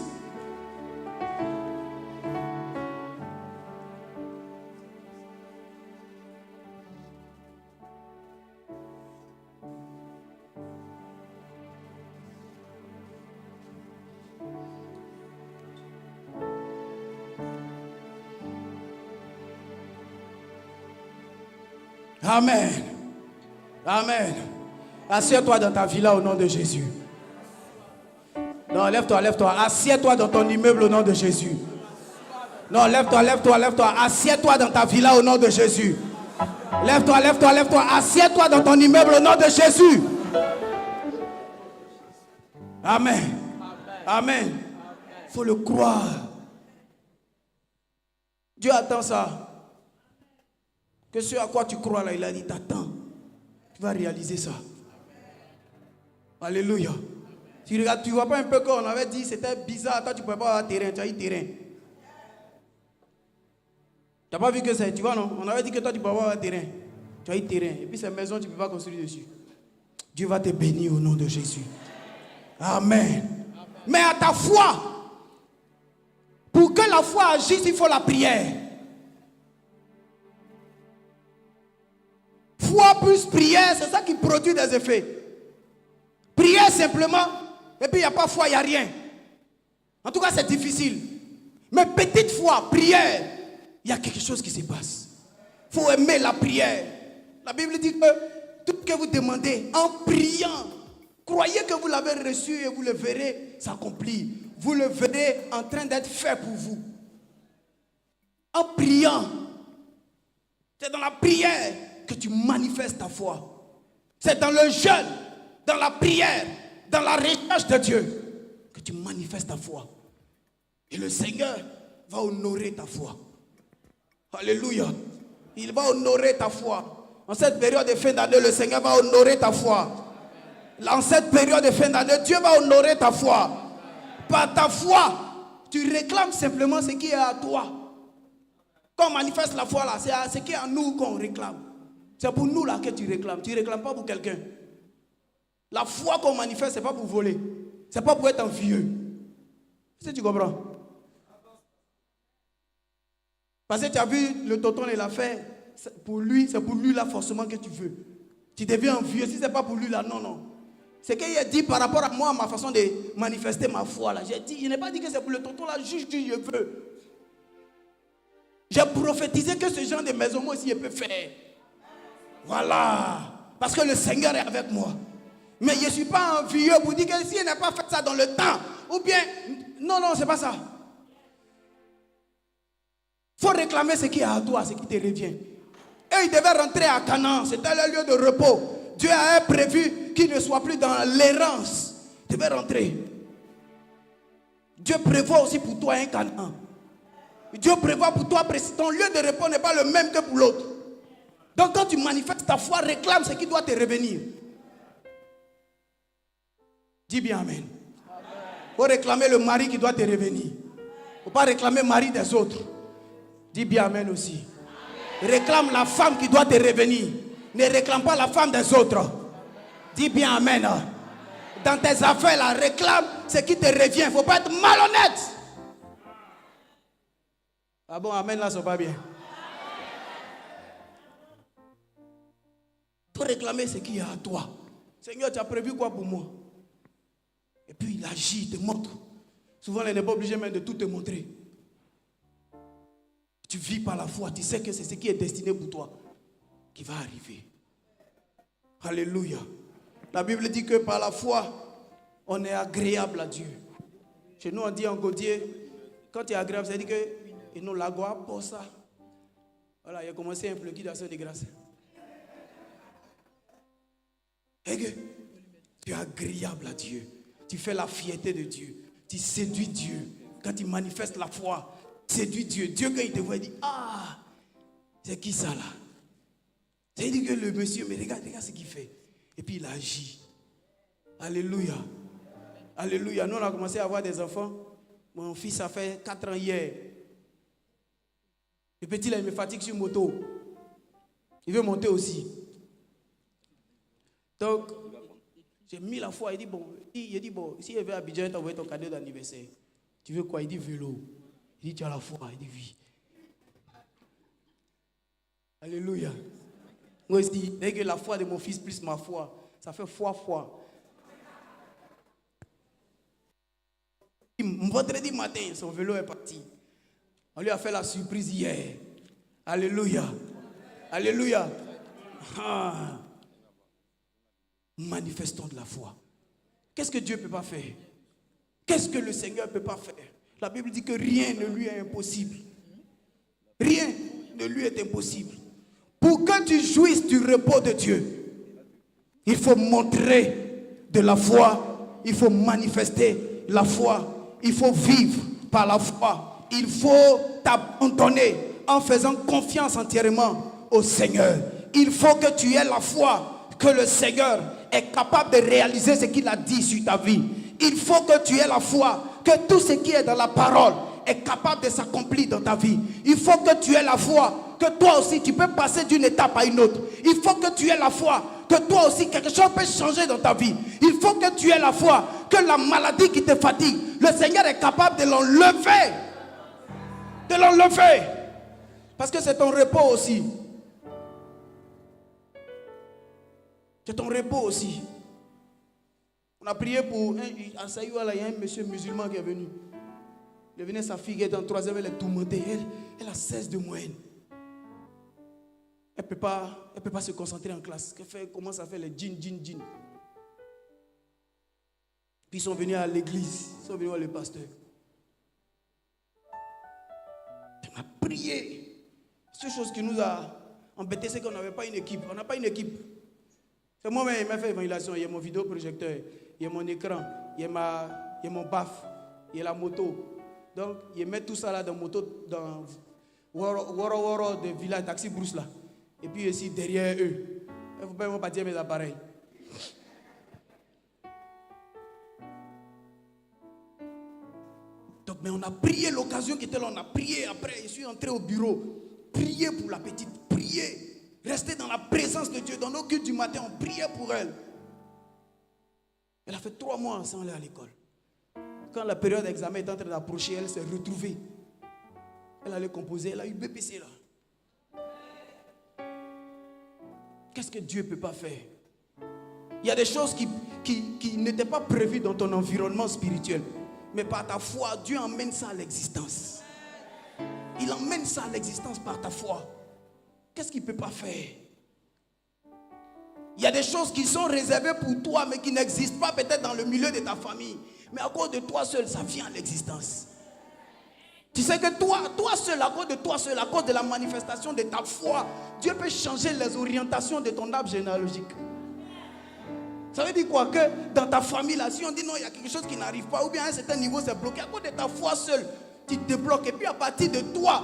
Amen. Amen. Assieds-toi dans ta villa au nom de Jésus. Non, lève-toi, lève-toi. Assieds-toi dans ton immeuble au nom de Jésus. Non, lève-toi, lève-toi, lève-toi. Assieds-toi dans ta villa au nom de Jésus. Lève-toi, lève-toi, lève-toi. Assieds-toi dans ton immeuble au nom de Jésus. Amen. Amen. Il faut le croire. Dieu attend ça. Que ce à quoi tu crois là, il a dit, t'attends. Tu vas réaliser ça. Alléluia. Tu regardes, tu vois pas un peu qu'on avait dit, c'était bizarre, toi tu ne pouvais pas avoir terrain, tu as eu terrain. Tu n'as pas vu que c'est, tu vois non? On avait dit que toi tu ne pouvais pas avoir terrain. Tu as eu terrain. Et puis cette maison, tu ne peux pas construire dessus. Dieu va te bénir au nom de Jésus. Amen. Amen. Mais à ta foi, pour que la foi agisse, il faut la prière. foi plus prière, c'est ça qui produit des effets. Prière simplement, et puis il n'y a pas foi, il n'y a rien. En tout cas, c'est difficile. Mais petite foi, prière, il y a quelque chose qui se passe. Il faut aimer la prière. La Bible dit que tout ce que vous demandez en priant, croyez que vous l'avez reçu et vous le verrez s'accomplir. Vous le verrez en train d'être fait pour vous. En priant, c'est dans la prière que tu manifestes ta foi. C'est dans le jeûne, dans la prière, dans la recherche de Dieu que tu manifestes ta foi. Et le Seigneur va honorer ta foi. Alléluia. Il va honorer ta foi. En cette période de fin d'année, le Seigneur va honorer ta foi. En cette période de fin d'année, Dieu va honorer ta foi. Par ta foi, tu réclames simplement ce qui est à toi. Quand on manifeste la foi là, c'est ce qui est en nous qu'on réclame. C'est pour nous là que tu réclames. Tu ne réclames pas pour quelqu'un. La foi qu'on manifeste, ce n'est pas pour voler. Ce n'est pas pour être envieux. Est-ce que tu comprends? Parce que tu as vu le tonton, il a fait. Pour lui, c'est pour lui là forcément que tu veux. Tu deviens envieux. Si ce n'est pas pour lui là, non, non. C'est qu'il a dit par rapport à moi, ma façon de manifester ma foi là. J'ai dit, je n'ai pas dit que c'est pour le tonton là, juste je veux. J'ai prophétisé que ce genre de maison, moi aussi, je peux faire. Voilà. Parce que le Seigneur est avec moi. Mais je ne suis pas envieux pour dire que si je n'ai pas fait ça dans le temps, ou bien, non, non, ce n'est pas ça. Il faut réclamer ce qui est à toi, ce qui te revient. Et ils devaient rentrer à Canaan, c'était le lieu de repos. Dieu avait prévu qu'ils ne soient plus dans l'errance. Ils devaient rentrer. Dieu prévoit aussi pour toi un Canaan. Dieu prévoit pour toi, ton lieu de repos n'est pas le même que pour l'autre. Donc quand tu manifestes ta foi, réclame ce qui doit te revenir. Dis bien amen. Il faut réclamer le mari qui doit te revenir. Il ne faut pas réclamer le mari des autres. Dis bien amen aussi. Réclame la femme qui doit te revenir. Ne réclame pas la femme des autres. Dis bien amen. Dans tes affaires, là, réclame ce qui te revient. Il ne faut pas être malhonnête. Ah bon, amen là, c'est pas bien. Il faut réclamer ce qui est à toi. Seigneur, tu as prévu quoi pour moi? Et puis il agit, il te montre. Souvent, il n'est pas obligé même de tout te montrer. Tu vis par la foi, tu sais que c'est ce qui est destiné pour toi qui va arriver. Alléluia. La Bible dit que par la foi, on est agréable à Dieu. Chez nous, on dit en Gaudier, quand tu es agréable, ça veut dire que et nous la gloire pour ça. Voilà, il a commencé un peu d'action de grâce. Et que tu es agréable à Dieu. Tu fais la fierté de Dieu. Tu séduis Dieu. Quand tu manifestes la foi, séduis Dieu. Dieu, quand il te voit, il dit, ah, c'est qui ça là? C'est-à-dire que le monsieur, mais regarde ce qu'il fait. Et puis il agit. Alléluia. Alléluia. Nous, on a commencé à avoir des enfants. Mon fils a fait 4 ans hier. Le petit là, il me fatigue sur moto. Il veut monter aussi. Donc, j'ai mis la foi. Il dit, bon, si il veut à Abidjan, t'envoyer ton cadeau d'anniversaire. Tu veux quoi? Il dit vélo. Il dit, tu as la foi. Il dit, oui. Alléluia. Moi aussi, dès que la foi de mon fils plus ma foi, ça fait foi. Vendredi matin, son vélo est parti. On lui a fait la surprise hier. Alléluia. Alléluia. Ah. Manifestons de la foi. Qu'est-ce que Dieu ne peut pas faire? Qu'est-ce que le Seigneur ne peut pas faire? La Bible dit que rien ne lui est impossible. Rien ne lui est impossible. Pour que tu jouisses du repos de Dieu, il faut montrer de la foi, il faut manifester la foi, il faut vivre par la foi, il faut t'abandonner en faisant confiance entièrement au Seigneur. Il faut que tu aies la foi que le Seigneur est capable de réaliser ce qu'il a dit sur ta vie. Il faut que tu aies la foi que tout ce qui est dans la parole est capable de s'accomplir dans ta vie. Il faut que tu aies la foi que toi aussi tu peux passer d'une étape à une autre. Il faut que tu aies la foi que toi aussi quelque chose peut changer dans ta vie. Il faut que tu aies la foi que la maladie qui te fatigue, le Seigneur est capable de l'enlever. De l'enlever. Parce que c'est ton repos aussi. C'est ton repos aussi. On a prié pour à Saïouala, il y a un monsieur musulman qui est venu. Il est venu, sa fille qui est en 3e, elle est tourmentée. Elle a 16 de moyenne. Elle ne peut pas se concentrer en classe. Elle commence à faire les djinn. Puis ils sont venus à l'église. Ils sont venus voir le pasteur. On a prié. C'est une chose qui nous a embêtés, c'est qu'on n'avait pas une équipe. On n'a pas une équipe. C'est moi-même qui m'a fait l'évangélisation. Il y a mon vidéoprojecteur, il y a mon écran, il y a mon baf, il y a la moto. Donc, ils mettent tout ça là dans la moto, dans Woro de village, taxi brousse là. Et puis ici, derrière eux. Il ne faut pas partir mes appareils. Donc, mais on a prié l'occasion qui était là, on a prié. Après, je suis entré au bureau. Prier pour la petite, prier. Rester dans la présence de Dieu. Dans nos cultes du matin, on priait pour elle. Elle a fait 3 mois sans aller à l'école. Quand la période d'examen est en train d'approcher, elle s'est retrouvée. Elle allait composer, elle a eu BPC là. Qu'est-ce que Dieu ne peut pas faire? Il y a des choses qui n'étaient pas prévues dans ton environnement spirituel. Mais par ta foi, Dieu emmène ça à l'existence. Il emmène ça à l'existence par ta foi. Qu'est-ce qu'il ne peut pas faire? Il y a des choses qui sont réservées pour toi, mais qui n'existent pas peut-être dans le milieu de ta famille. Mais à cause de toi seul, ça vient à l'existence. Tu sais que toi seul, à cause de toi seul, à cause de la manifestation de ta foi, Dieu peut changer les orientations de ton arbre généalogique. Ça veut dire quoi? Que dans ta famille, là, si on dit non, il y a quelque chose qui n'arrive pas, ou bien à un certain niveau, c'est bloqué, à cause de ta foi seule, tu te débloques. Et puis à partir de toi,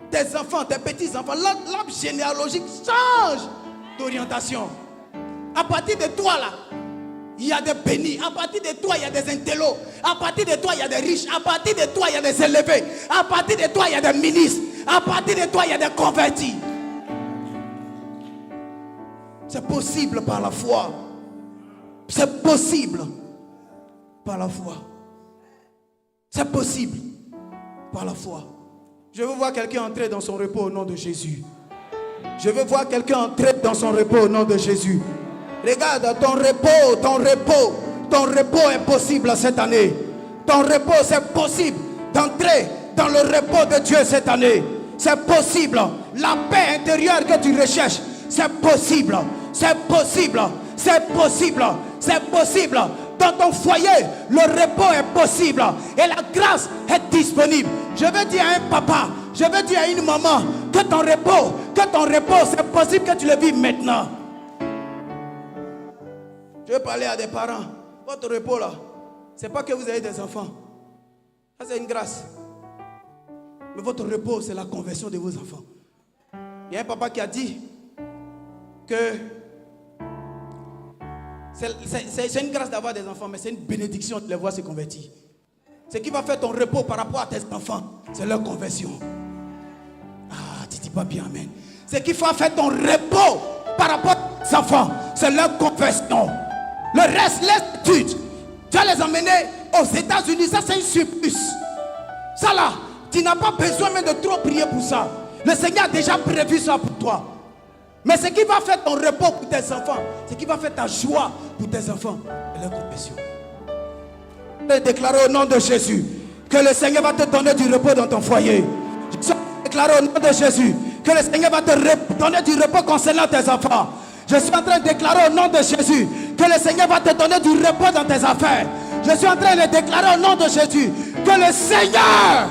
tes enfants, tes petits-enfants, l'arbre généalogique change d'orientation. À partir de toi, là, il y a des bénis. À partir de toi, il y a des intellos. À partir de toi, il y a des riches. À partir de toi, il y a des élevés. À partir de toi, il y a des ministres. À partir de toi, il y a des convertis. C'est possible par la foi. C'est possible par la foi. C'est possible par la foi. Je veux voir quelqu'un entrer dans son repos au nom de Jésus. Je veux voir quelqu'un entrer dans son repos au nom de Jésus. Regarde, ton repos est possible cette année. Ton repos, c'est possible d'entrer dans le repos de Dieu cette année. C'est possible. La paix intérieure que tu recherches, c'est possible. C'est possible. C'est possible. C'est possible. Dans ton foyer, le repos est possible. Et la grâce est disponible. Je veux dire à un papa, je veux dire à une maman, que ton repos, c'est possible que tu le vives maintenant. Je veux parler à des parents. Votre repos là, c'est pas que vous avez des enfants. Ça c'est une grâce. Mais votre repos, c'est la conversion de vos enfants. Il y a un papa qui a dit que c'est une grâce d'avoir des enfants, mais c'est une bénédiction de les voir se convertir. Ce qui va faire ton repos par rapport à tes enfants, c'est leur conversion. Ah, tu dis pas bien amen. Ce qui va faire ton repos par rapport à tes enfants, c'est leur conversion. Le reste, l'étude, tu vas les emmener aux États-Unis, ça c'est une surplus. Ça là, tu n'as pas besoin même de trop prier pour ça. Le Seigneur a déjà prévu ça pour toi. Mais ce qui va faire ton repos pour tes enfants, ce qui va faire ta joie pour tes enfants, c'est leur conversion. Je vais déclarer au nom de Jésus que le Seigneur va te donner du repos dans ton foyer. Je vais déclarer au nom de Jésus que le Seigneur va te donner du repos concernant tes enfants. Je suis en train de déclarer au nom de Jésus que le Seigneur va te donner du repos dans tes affaires. Je suis en train de déclarer au nom de Jésus que le Seigneur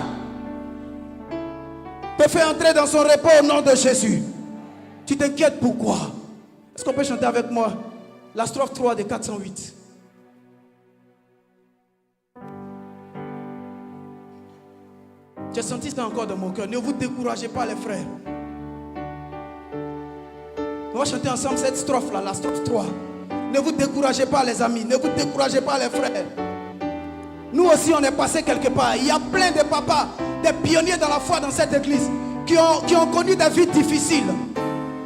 te fait entrer dans son repos au nom de Jésus. Tu t'inquiètes pourquoi? Est-ce qu'on peut chanter avec moi la strophe 3 de 408? J'ai senti ça encore dans mon cœur. Ne vous découragez pas les frères. On va chanter ensemble cette strophe là, la strophe 3. Ne vous découragez pas les amis, ne vous découragez pas les frères. Nous aussi on est passé quelque part. Il y a plein de papas, des pionniers dans la foi dans cette église qui ont connu des vies difficiles.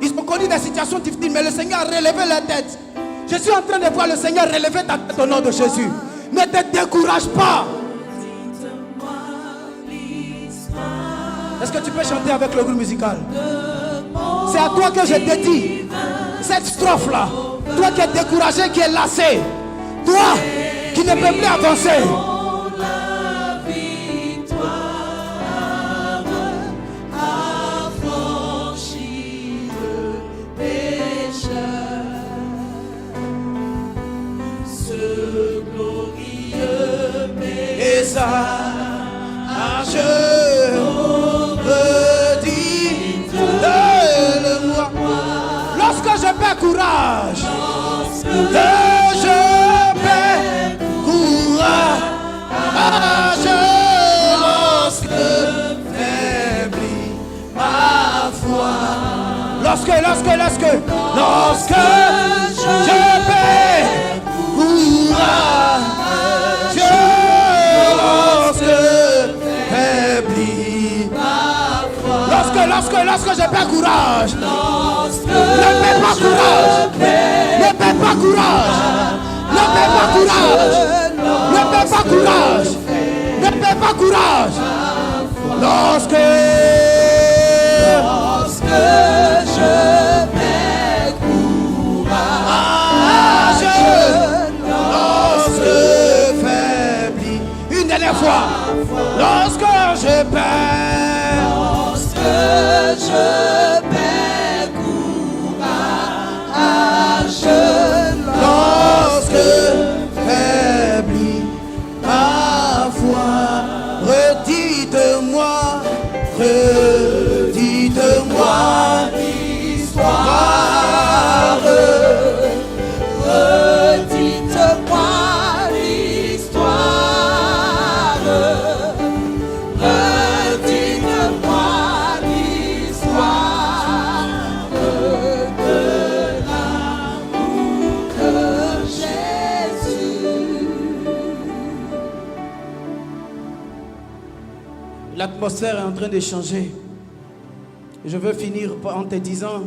Ils ont connu des situations difficiles, mais le Seigneur a relevé leur tête. Je suis en train de voir le Seigneur relever ta tête au nom de Jésus. Ne te décourage pas. Est-ce que tu peux chanter avec le groupe musical? C'est à toi que je dédie cette strophe là. Toi qui es découragé, qui es lassé. Toi qui ne peux plus avancer. La victoire a franchi le péché. Ce glorieux message, redis-le-moi. Lorsque je perds courage, je perds courage. Lorsque faiblit ma foi. Lorsque je perds courage. Lorsque je perds courage, ne perds pas courage, ne perds pas courage, ne perds pas courage, ne perds pas courage, ne perds pas courage. Lorsque je perds courage, lorsque faiblis, une dernière fois, lorsque je perds. Je perds courage lorsque faiblit ma foi. Redites-moi l'histoire. Redites-moi l'histoire. Redites-moi l'atmosphère est en train de changer. Je veux finir en te disant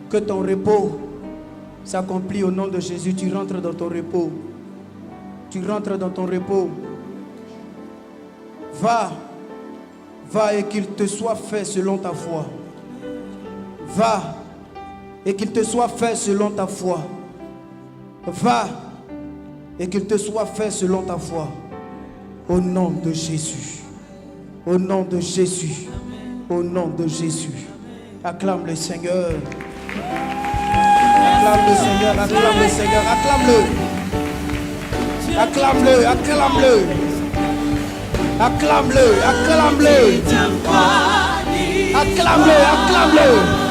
que ton repos s'accomplit au nom de Jésus. Tu rentres dans ton repos. Tu rentres dans ton repos. Va et qu'il te soit fait selon ta foi. Va et qu'il te soit fait selon ta foi. Va et qu'il te soit fait selon ta foi. Au nom de Jésus. Au nom de Jésus. Au nom de Jésus. Acclame le Seigneur. Acclame le Seigneur. Acclame le Seigneur. Acclame-le. Acclame-le. Acclame-le. Acclame-le. Acclame-le. Acclame-le. Acclame-le.